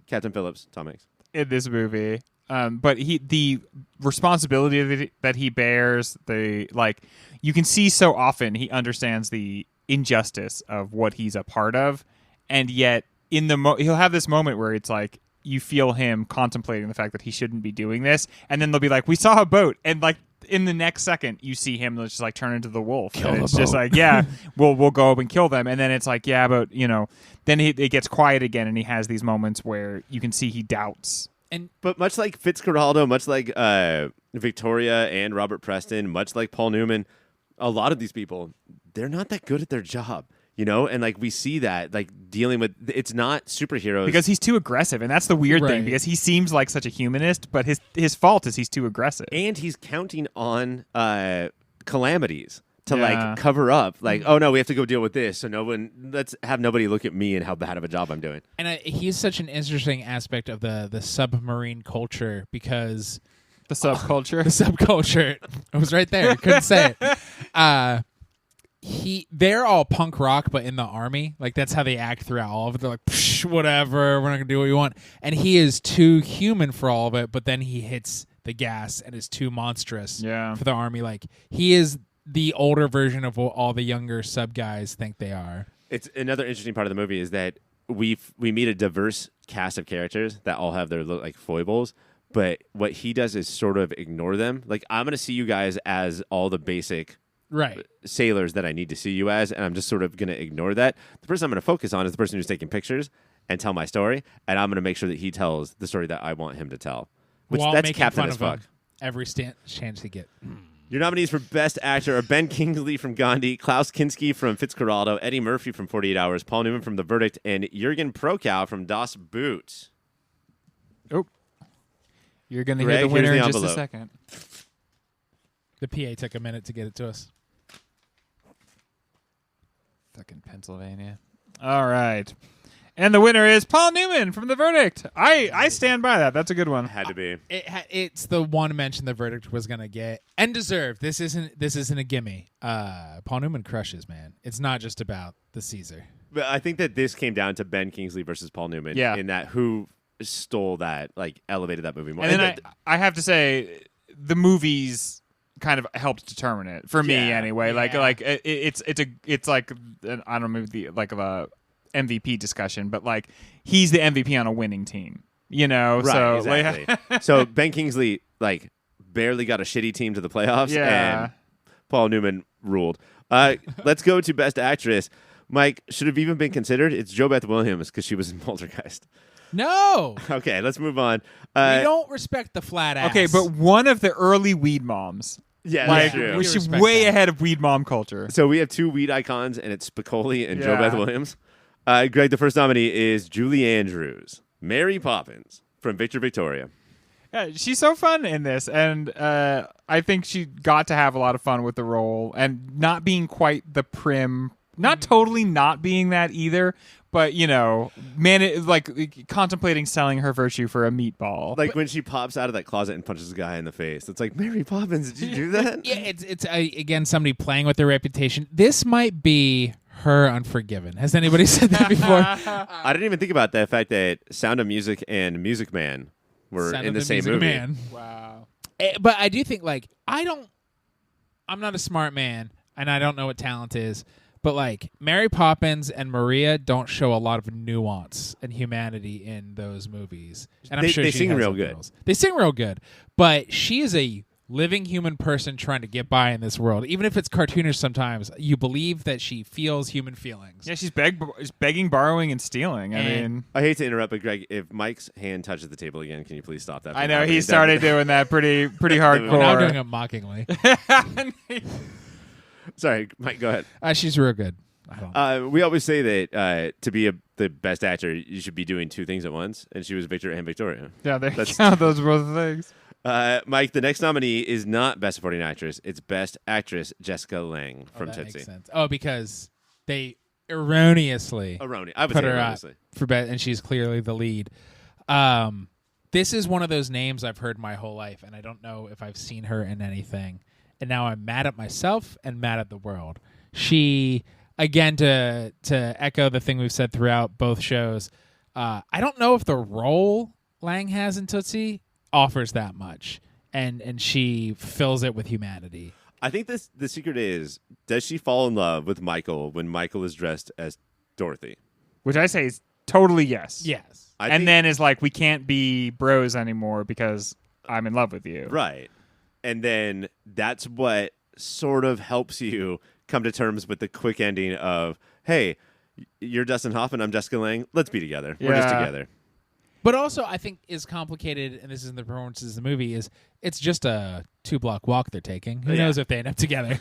Captain Phillips, Tom Hanks. in this movie. But the responsibility that he bears, you can see so often he understands the injustice of what he's a part of, and yet he'll have this moment where it's like you feel him contemplating the fact that he shouldn't be doing this, and then they'll be like, "We saw a boat," and like in the next second you see him just like turn into the wolf, and it's just like, yeah, we'll go up and kill them, and then it's like, yeah, but then it gets quiet again, and he has these moments where you can see he doubts. But much like Fitzcarraldo, much like Victoria and Robert Preston, much like Paul Newman, a lot of these people, they're not that good at their job, and like we see that like dealing with, it's not superheroes because he's too aggressive, and that's the weird thing, Right. because he seems like such a humanist, but his fault is he's too aggressive, and he's counting on calamities to Yeah. like cover up, like, oh no, we have to go deal with this, so let's have nobody look at me and how bad of a job I'm doing. And he's such an interesting aspect of the submarine culture, because the subculture. the subculture, it was right there. I couldn't say it. They're all punk rock, but in the army. Like, that's how they act throughout all of it. They're like, psh, whatever, we're not going to do what we want. And he is too human for all of it, but then he hits the gas and is too monstrous for the army. Like, he is the older version of what all the younger sub guys think they are. It's another interesting part of the movie is that we meet a diverse cast of characters that all have their like foibles, but what he does is sort of ignore them. Like, I'm going to see you guys as all the basic sailors that I need to see you as, and I'm just sort of going to ignore that. The person I'm going to focus on is the person who's taking pictures and tell my story, and I'm going to make sure that he tells the story that I want him to tell. While That's making Captain fun as of him fuck. every chance he get. Your nominees for Best Actor are Ben Kingsley from Gandhi, Klaus Kinski from Fitzcarraldo, Eddie Murphy from 48 Hours, Paul Newman from The Verdict, and Jürgen Prochnow from Das Boot. Oh, you're going to Greg, hear the winner here's in the just a envelope. second. The PA took a minute to get it to us. Fucking Pennsylvania. All right. And the winner is Paul Newman from The Verdict. I stand by that. That's a good one. Had to be. It's the one mention The Verdict was gonna get, and deserved. This isn't a gimme. Paul Newman crushes, man. It's not just about the Caesar. But I think that this came down to Ben Kingsley versus Paul Newman. Yeah. In that who stole that, like elevated that movie more. And then I have to say, the movies kind of helped determine it for me anyway. Yeah. Like it's like I don't know, like a MVP discussion, but like he's the MVP on a winning team, Right, so exactly. So Ben Kingsley like barely got a shitty team to the playoffs, and Paul Newman ruled. Let's go to Best Actress. Mike, should have even been considered. It's Jo Beth Williams because she was in Poltergeist. No, Okay, let's move on. we don't respect the flat ass. Okay, but one of the early weed moms. Yeah, Like, that's true. we she's respect way that. ahead of weed mom culture. So we have two weed icons, and it's Spicoli and Jo Yeah. Beth Williams. Greg, the first nominee is Julie Andrews, Mary Poppins from Victoria. Yeah, she's so fun in this, and I think she got to have a lot of fun with the role, and not being quite the prim, Not totally not being that either, but contemplating selling her virtue for a meatball. Like when she pops out of that closet and punches a guy in the face. It's like, Mary Poppins, did you do that? Yeah, it's again somebody playing with their reputation. This might be her Unforgiven. Has anybody said that before? I didn't even think about the fact that Sound of Music and Music Man were Son in of the same Music movie. Man. Wow. But I do think I'm not a smart man and I don't know what talent is, but like Mary Poppins and Maria don't show a lot of nuance and humanity in those movies. And I'm sure they she sing has real other good. roles. They sing real good, but she is a living human person trying to get by in this world. Even if it's cartoonish sometimes, you believe that she feels human feelings. Yeah, she's begging, borrowing, and stealing. I hate to interrupt, but Greg, if Mike's hand touches the table again, can you please stop that? I know he started doing that pretty hardcore. Well, now I'm doing it mockingly. Sorry, Mike, go ahead. She's real good. We always say that to be the best actor, you should be doing two things at once, and she was Victor and Victoria. Yeah, there you go. Those were the things. Mike, the next nominee is not Best Supporting Actress. It's Best Actress Jessica Lange from that Tootsie. makes sense. Oh, because they erroneously I would say put her erroneously. for best, and she's clearly the lead. This is one of those names I've heard my whole life, and I don't know if I've seen her in anything. And now I'm mad at myself and mad at the world. She, again, to echo the thing we've said throughout both shows, I don't know if the role Lange has in Tootsie offers that much, and she fills it with humanity. I think the secret is, does she fall in love with Michael when Michael is dressed as Dorothy? Which I say is totally yes. Yes. And then is like, we can't be bros anymore because I'm in love with you. Right. And then that's what sort of helps you come to terms with the quick ending of, hey, you're Dustin Hoffman, I'm Jessica Lange, let's be together. We're just together. But also, I think is complicated, and this is in the performances of the movie, is it's just a 2-block walk they're taking. Who knows if they end up together?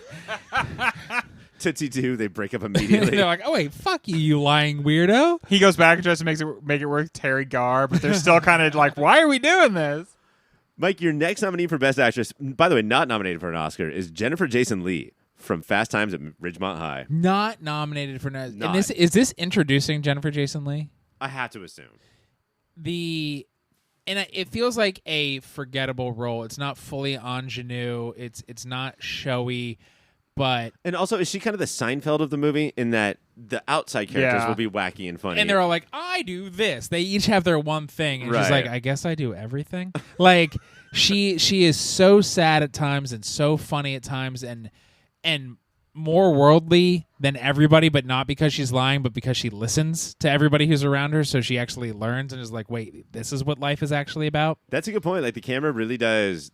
Tootsie 2, they break up immediately. They're like, oh, wait, fuck you, you lying weirdo. He goes back and tries to make it work with Terry Garr, but they're still kind of like, why are we doing this? Mike, your next nominee for Best Actress, by the way, not nominated for an Oscar, is Jennifer Jason Leigh from Fast Times at Ridgemont High. Not nominated for and is this introducing Jennifer Jason Leigh? I have to assume. It feels like a forgettable role. It's not fully ingenue. It's not showy, but and also, is she kind of the Seinfeld of the movie in that the outside characters will be wacky and funny, and they're all like, I do this. They each have their one thing, and she's Right. like, I guess I do everything. Like she is so sad at times and so funny at times, and more worldly than everybody, but not because she's lying, but because she listens to everybody who's around her, so she actually learns and is like, wait, this is what life is actually about? That's a good point. Like, the camera really does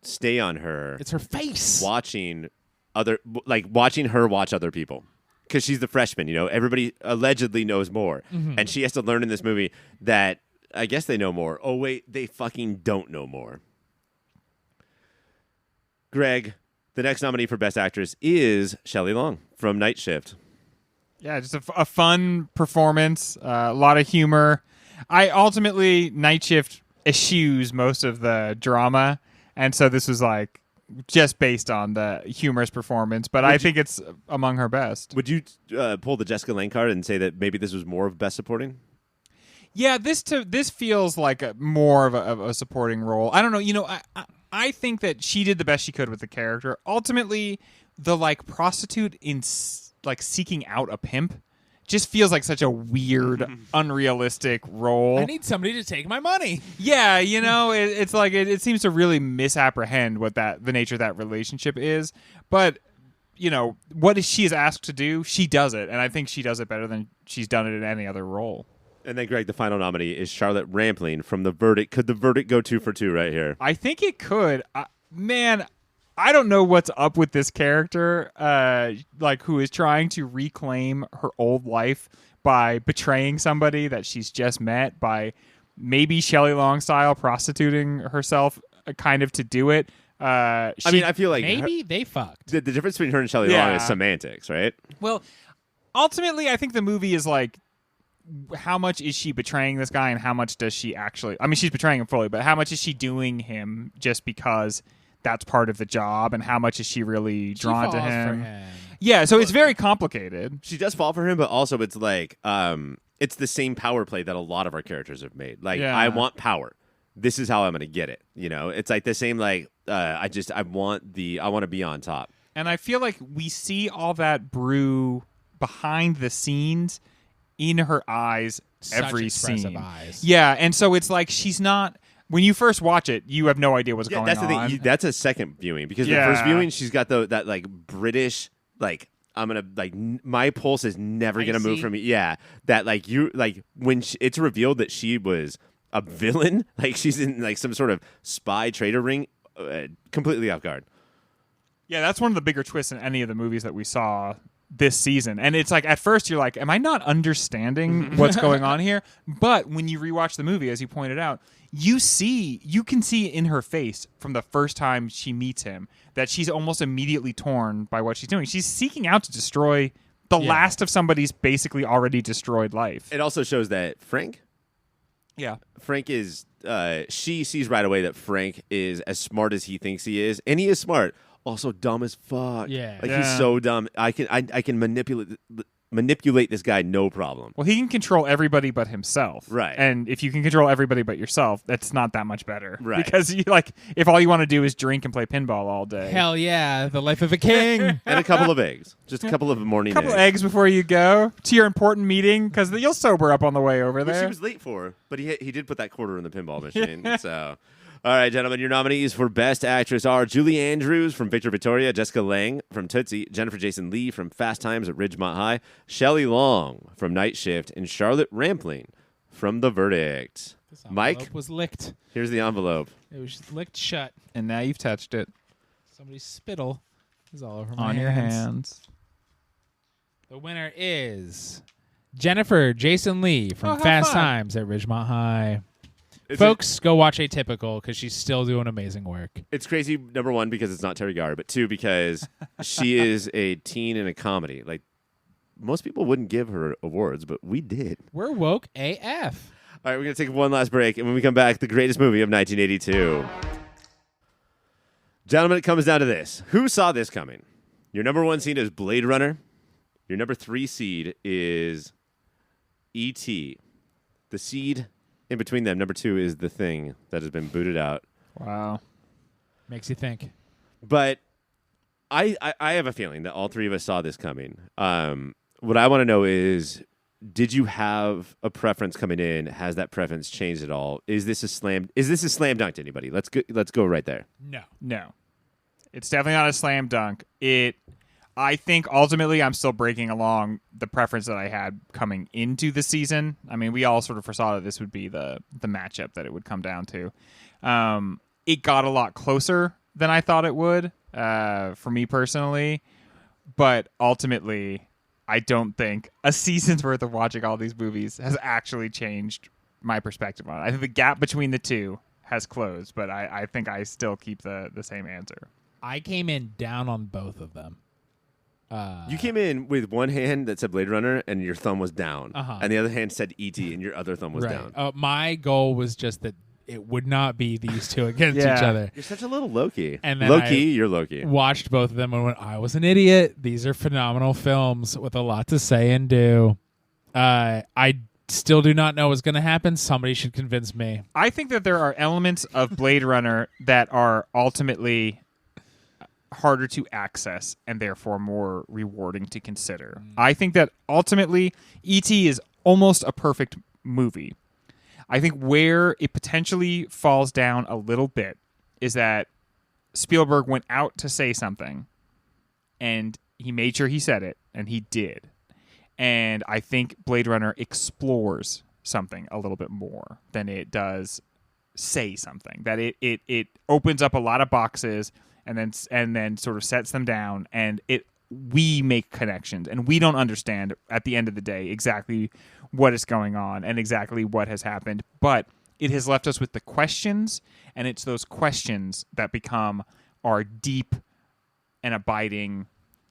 stay on her. It's her face. Watching her watch other people. Because she's the freshman, everybody allegedly knows more. Mm-hmm. And she has to learn in this movie that I guess they know more. Oh, wait, they fucking don't know more. Greg, the next nominee for Best Actress is Shelley Long from Night Shift. Yeah, just a fun performance, a lot of humor. Night Shift eschews most of the drama, and so this was like just based on the humorous performance, but I think it's among her best. Would you pull the Jessica Lange card and say that maybe this was more of Best Supporting? Yeah, this feels like more of a supporting role. I don't know. I think that she did the best she could with the character. Ultimately, the prostitute in seeking out a pimp just feels like such a weird, unrealistic role. I need somebody to take my money. Yeah, it's like it seems to really misapprehend what the nature of that relationship is. But what she is asked to do, she does it, and I think she does it better than she's done it in any other role. And then, Greg, the final nominee is Charlotte Rampling from The Verdict. Could The Verdict go 2 for 2 right here? I think it could. I don't know what's up with this character, who is trying to reclaim her old life by betraying somebody that she's just met, by maybe Shelley Long style prostituting herself kind of to do it. I feel like maybe they fucked. The difference between her and Shelley Long is semantics, right? Well, ultimately, I think the movie is like, how much is she betraying this guy and how much does she actually... I mean, she's betraying him fully, but how much is she doing him just because that's part of the job, and how much is she really drawn to him? Yeah, so it's very complicated. She does fall for him, but also it's like it's the same power play that a lot of our characters have made. Like, I want power. This is how I'm going to get it. You know, it's like the same. Like, I want to be on top. And I feel like we see all that brew behind the scenes in her eyes. Such every expressive scene. eyes. Yeah, and so it's like she's not. When you first watch it, you have no idea what's going that's on. the thing. That's a second viewing because the first viewing, she's got that like British like. I'm gonna like my pulse is never gonna move from me. Yeah, that like you like when it's revealed that she was a villain, like she's in like some sort of spy traitor ring, completely off guard. Yeah, that's one of the bigger twists in any of the movies that we saw this season. And it's like at first you're like, am I not understanding what's going on here? But when you rewatch the movie, as you pointed out, you can see in her face from the first time she meets him that she's almost immediately torn by what she's doing. She's seeking out to destroy the last of somebody's basically already destroyed life. It also shows that Frank is she sees right away that Frank is as smart as he thinks he is, and he is smart. Also dumb as fuck. Yeah. Like he's so dumb. I can manipulate this guy no problem. Well, he can control everybody but himself. Right. And if you can control everybody but yourself, that's not that much better. Right. Because if all you want to do is drink and play pinball all day. Hell yeah, the life of a king. And a couple of eggs. Just a couple of morning couple eggs before you go to your important meeting because you'll sober up on the way over Which there. he was late for, but he did put that quarter in the pinball machine. So, all right, gentlemen, your nominees for Best Actress are Julie Andrews from Victor Victoria, Jessica Lange from Tootsie, Jennifer Jason Leigh from Fast Times at Ridgemont High, Shelley Long from Night Shift, and Charlotte Rampling from The Verdict. This envelope Mike was licked. Here's the envelope. It was just licked shut. And now you've touched it Somebody's spittle is all over my on your hands. The winner is Jennifer Jason Leigh from Fast Times at Ridgemont High. Folks, go watch Atypical because she's still doing amazing work. It's crazy, number one, because it's not Terry Garr, but two, because she is a teen in a comedy. Like, most people wouldn't give her awards, but we did. We're woke AF. All right, we're going to take one last break, and when we come back, the greatest movie of 1982. Gentlemen, it comes down to this. Who saw this coming? Your number one seed is Blade Runner. Your number 3 seed is E.T. The seed in between them, number 2, is The Thing that has been booted out. Wow. Makes you think. But I have a feeling that all three of us saw this coming. What I want to know is, did you have a preference coming in? Has that preference changed at all? Is this a slam dunk to anybody? Let's go right there. No. It's definitely not a slam dunk. I think ultimately I'm still breaking along the preference that I had coming into the season. I mean, we all sort of foresaw that this would be the matchup that it would come down to. It got a lot closer than I thought it would for me personally. But ultimately, I don't think a season's worth of watching all these movies has actually changed my perspective on it. I think the gap between the two has closed, but I think I still keep the same answer. I came in down on both of them. You came in with one hand that said Blade Runner and your thumb was down, Uh-huh. and the other hand said E.T. and your other thumb was down. My goal was just that it would not be these two against each other. You're such a little Loki. And then Loki, you're Loki. Watched both of them and went, I was an idiot. These are phenomenal films with a lot to say and do. I still do not know what's going to happen. Somebody should convince me. I think that there are elements of Blade Runner that are ultimately harder to access and therefore more rewarding to consider. I think that ultimately E.T. is almost a perfect movie. I think where it potentially falls down a little bit is that Spielberg went out to say something and he made sure he said it, and he did. And I think Blade Runner explores something a little bit more than it does say something. That it opens up a lot of boxes and then sort of sets them down, and we make connections, and we don't understand at the end of the day exactly what is going on and exactly what has happened, but it has left us with the questions, and it's those questions that become our deep and abiding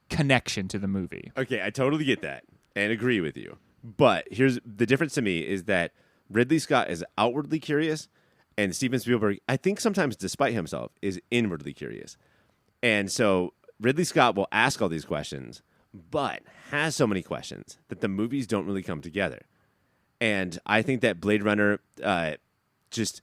connection to the movie. Okay, I totally get that and agree with you. But here's the difference to me is that Ridley Scott is outwardly curious, and Steven Spielberg, I think sometimes despite himself, is inwardly curious. And so Ridley Scott will ask all these questions, but has so many questions that the movies don't really come together. And I think that Blade Runner just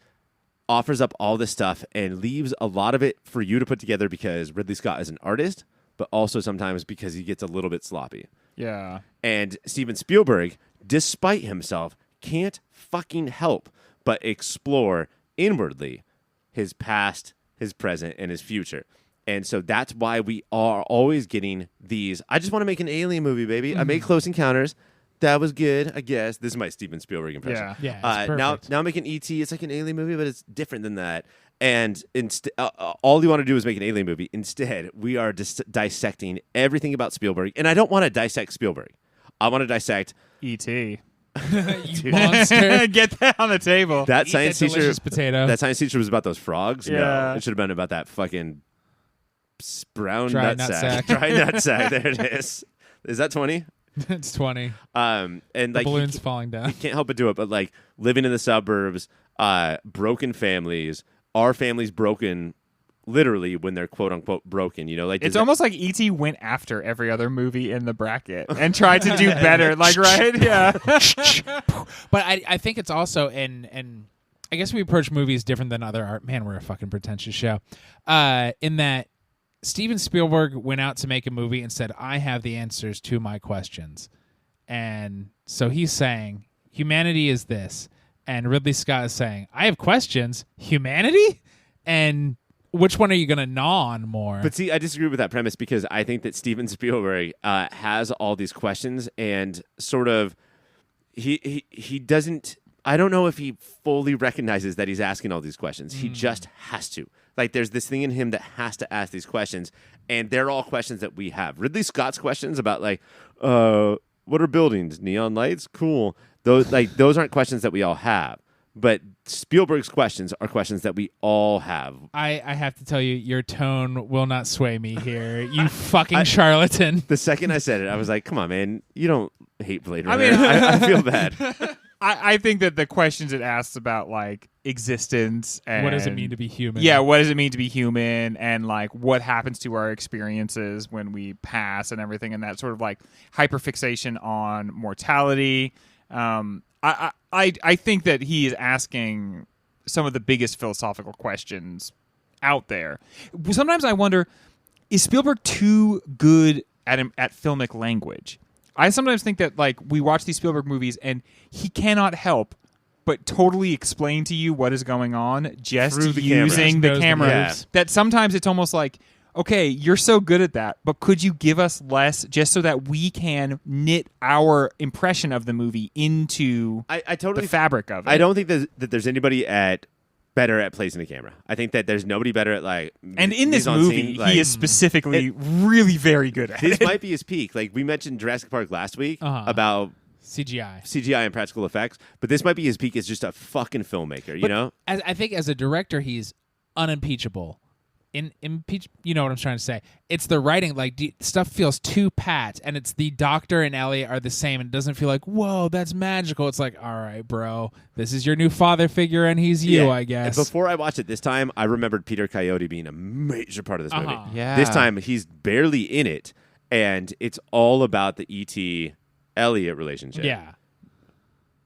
offers up all this stuff and leaves a lot of it for you to put together because Ridley Scott is an artist, but also sometimes because he gets a little bit sloppy. Yeah. And Steven Spielberg, despite himself, can't fucking help but explore inwardly his past, his present, and his future. And so that's why we are always getting these. I just want to make an alien movie, baby. I made Close Encounters. That was good, I guess. This is my Steven Spielberg impression. Yeah, it's perfect. Now making E.T., it's like an alien movie, but it's different than that. And all you want to do is make an alien movie. Instead, we are dissecting everything about Spielberg. And I don't want to dissect Spielberg. I want to dissect E.T. You monster. Get that on the table. that Eat science that teacher. delicious potato. That science teacher was about those frogs. Yeah. No, it should have been about that fucking brown Dry nutsack. nutsack. Dry nutsack. There it is. Is that 20? It's 20. And The like balloon's falling down. you can't help but do it. But like living in the suburbs, broken families, our family's broken. Literally, when they're quote unquote broken, you know, like It's almost like E.T. went after every other movie in the bracket and tried to do better. Like, right? Yeah. But I think it's also, and I guess we approach movies different than other art. Man, we're a fucking pretentious show. In that Steven Spielberg went out to make a movie and said, I have the answers to my questions. And so he's saying, humanity is this. And Ridley Scott is saying, I have questions. Humanity? And which one are you going to gnaw on more? But see, I disagree with that premise because I think that Steven Spielberg has all these questions and sort of he doesn't. I don't know if he fully recognizes that he's asking all these questions. He just has to. Like, there's this thing in him that has to ask these questions, and they're all questions that we have. Ridley Scott's questions about like, what are buildings? Neon lights? Cool. Those aren't questions that we all have. But Spielberg's questions are questions that we all have. I have to tell you, your tone will not sway me here. You fucking charlatan. The second I said it, I was like, come on, man. You don't hate Blade Runner. I feel bad. I think that the questions it asks about, like, existence and... What does it mean to be human? Yeah, what does it mean to be human and, like, what happens to our experiences when we pass and everything, and that sort of, like, hyperfixation on mortality. I think that he is asking some of the biggest philosophical questions out there. Sometimes I wonder, is Spielberg too good at filmic language? I sometimes think that, like, we watch these Spielberg movies and he cannot help but totally explain to you what is going on just Through the using camera. the camera. Yeah. That sometimes it's almost like, okay, you're so good at that, but could you give us less just so that we can knit our impression of the movie into I totally the fabric of it? I don't think that there's anybody better at placing the camera. I think that there's nobody better at like. And in this movie, he is specifically really very good at This it. might be his peak. Like we mentioned Jurassic Park last week about CGI and practical effects, but this might be his peak as just a fucking filmmaker. You know, I think as a director, he's unimpeachable. You know what I'm trying to say? It's the writing, like stuff feels too pat, and it's the Doctor and Elliot are the same, and it doesn't feel like, whoa, that's magical. It's like, all right, bro, this is your new father figure, and he's you, I guess. And before I watched it this time, I remembered Peter Coyote being a major part of this movie. Yeah. This time he's barely in it, and it's all about the E.T. Elliot relationship. Yeah.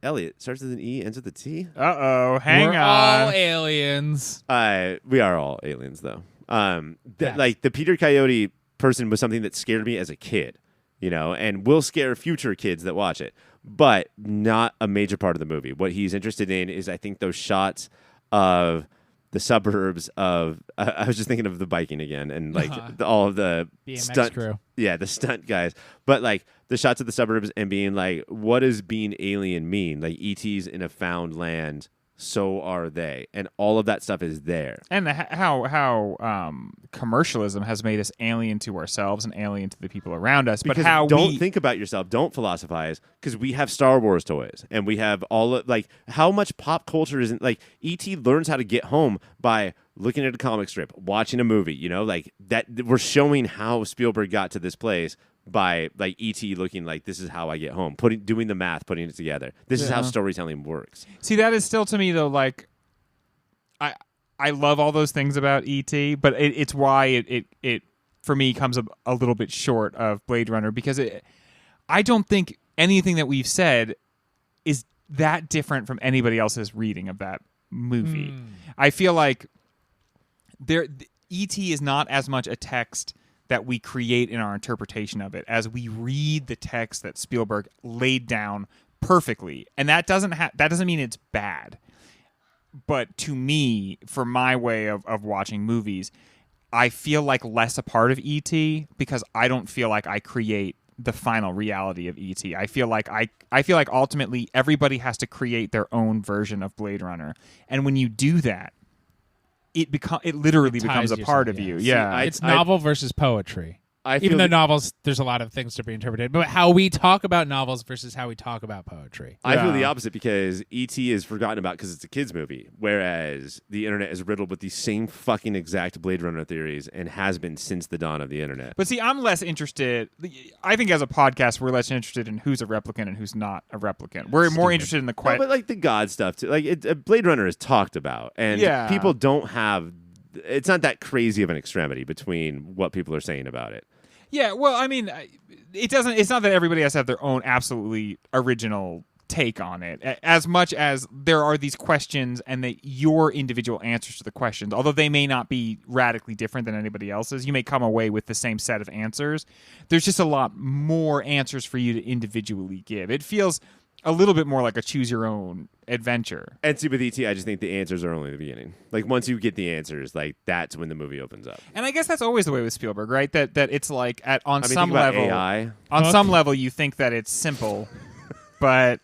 Elliot starts with an E, ends with a T. Uh-oh, hang We're on. all aliens. We are all aliens, though. Yes. Like the Peter Coyote person was something that scared me as a kid, you know, and will scare future kids that watch it, but not a major part of the movie. What he's interested in is, I think, those shots of the suburbs of. I was just thinking of the biking again, and like all of the BMX stunt crew. Yeah, the stunt guys, but like the shots of the suburbs and being like, what does being alien mean? Like ET's in a found land. So are they, and all of that stuff is there. And how commercialism has made us alien to ourselves and alien to the people around us. Because but how don't think about yourself, don't philosophize, because we have Star Wars toys, and we have all of, like, how much pop culture isn't like E.T. learns how to get home by looking at a comic strip, watching a movie. You know, like that. We're showing how Spielberg got to this place by like E.T. looking like, this is how I get home, doing the math, putting it together. This is how storytelling works. See, that is still to me though, like I love all those things about E.T., but it's why it for me, comes a little bit short of Blade Runner because I don't think anything that we've said is that different from anybody else's reading of that movie. I feel like E.T. is not as much a text that we create in our interpretation of it as we read the text that Spielberg laid down perfectly. And that doesn't mean it's bad. But to me, for my way of watching movies, I feel like less a part of E.T. because I don't feel like I create the final reality of E.T. I feel like ultimately everybody has to create their own version of Blade Runner. And when you do that, it literally becomes a part of you. Yeah. It's novel versus poetry. Even though novels, there's a lot of things to be interpreted, but how we talk about novels versus how we talk about poetry. I feel the opposite because E.T. is forgotten about because it's a kid's movie, whereas the internet is riddled with these same fucking exact Blade Runner theories and has been since the dawn of the internet. But see, I'm less interested. I think as a podcast, we're less interested in who's a replicant and who's not a replicant. We're more interested in the question. No, but like the God stuff too. Like Blade Runner is talked about, and people don't have. It's not that crazy of an extremity between what people are saying about it. Yeah, well, I mean, it doesn't. It's not that everybody has to have their own absolutely original take on it. As much as there are these questions and your individual answers to the questions, although they may not be radically different than anybody else's, you may come away with the same set of answers. There's just a lot more answers for you to individually give. It feels a little bit more like a choose your own adventure. And see, with E.T., I just think the answers are only the beginning. Like, once you get the answers, like, that's when the movie opens up. And I guess that's always the way with Spielberg, right? That it's like on some level, AI. Some level, you think that it's simple, but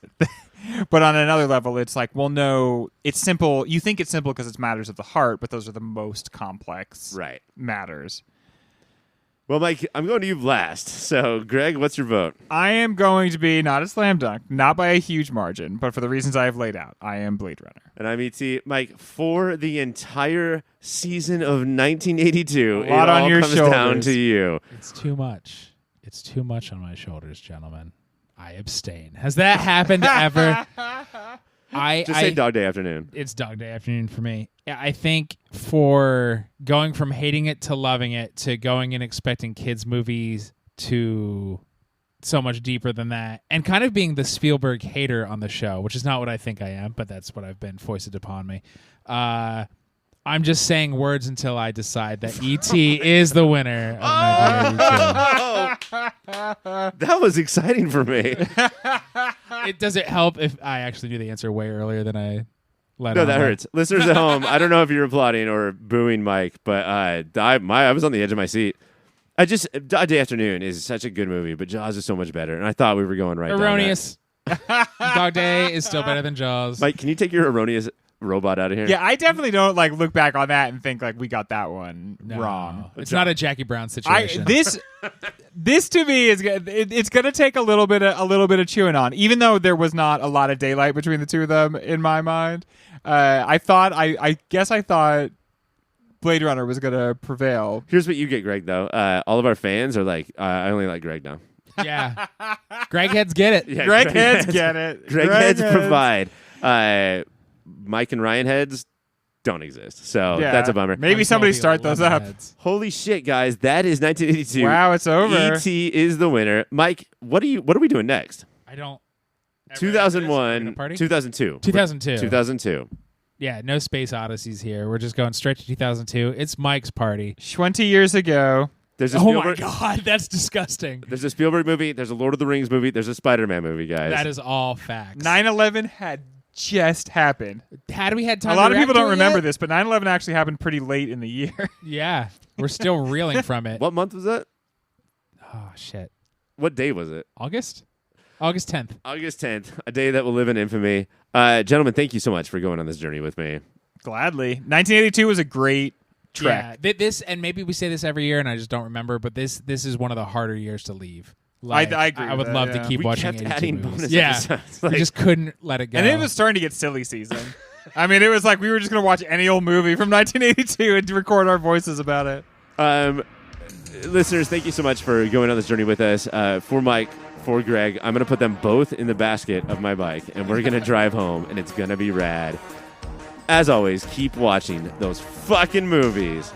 on another level, it's like, well, no, it's simple. You think it's simple because it's matters of the heart, but those are the most complex matters. Well, Mike, I'm going to you last. So, Greg, what's your vote? I am going to be not a slam dunk, not by a huge margin, but for the reasons I have laid out. I am Blade Runner. And I'm E.T. Mike, for the entire season of 1982, it all comes down to you. It's too much. It's too much on my shoulders, gentlemen. I abstain. Has that happened ever? Just say Dog Day Afternoon. It's Dog Day Afternoon for me. I think for going from hating it to loving it to going and expecting kids' movies to so much deeper than that, and kind of being the Spielberg hater on the show, which is not what I think I am, but that's what I've been foisted upon me. I'm just saying words until I decide that E.T. is the winner of 1982. That was exciting for me. Does it help if I actually knew the answer way earlier than I let No, on that there? hurts. Listeners at home, I don't know if you're applauding or booing Mike, but I was on the edge of my seat. Dog Day Afternoon is such a good movie, but Jaws is so much better, and I thought we were going right Erroneous. Dog Day is still better than Jaws. Mike, can you take your erroneous robot out of here? Yeah, I definitely don't look back on that and think we got that one wrong. It's not a Jackie Brown situation. This to me is it's going to take a little bit of chewing on, even though there was not a lot of daylight between the two of them in my mind. I guess I thought Blade Runner was going to prevail. Here's what you get, Greg. Though all of our fans are like, I only like Greg now. Yeah, Greg heads get it. Yeah, Greg heads get it. Greg heads provide. Mike and Ryan heads don't exist, so that's a bummer. Maybe somebody start those up. Holy shit, guys! That is 1982. Wow, it's over. E.T. is the winner. Mike, what are we doing next? I don't. 2001, 2002, 2002. Yeah, no Space Odysseys here. We're just going straight to 2002. It's Mike's party. 20 years ago. There's a Spielberg, my God, that's disgusting. There's a Spielberg movie. There's a Lord of the Rings movie. There's a Spider-Man movie, guys. That is all facts. 9/11 had just happened. Had we had time? A lot of people don't remember this, but 9/11 actually happened pretty late in the year. Yeah, we're still reeling from it. What month was that? Oh shit! What day was it? August 10th. August 10th, a day that will live in infamy. Gentlemen, thank you so much for going on this journey with me. Gladly. 1982 was a great trek. Yeah, this, and maybe we say this every year, and I just don't remember, but this is one of the harder years to leave. I agree. I would love to keep we watching kept 82 adding movies. bonus episodes. We just couldn't let it go. And it was starting to get silly season. I mean, it was like we were just going to watch any old movie from 1982 and record our voices about it. Listeners, thank you so much for going on this journey with us. For Mike, for Greg, I'm going to put them both in the basket of my bike, and we're going to drive home, and it's going to be rad. As always, keep watching those fucking movies.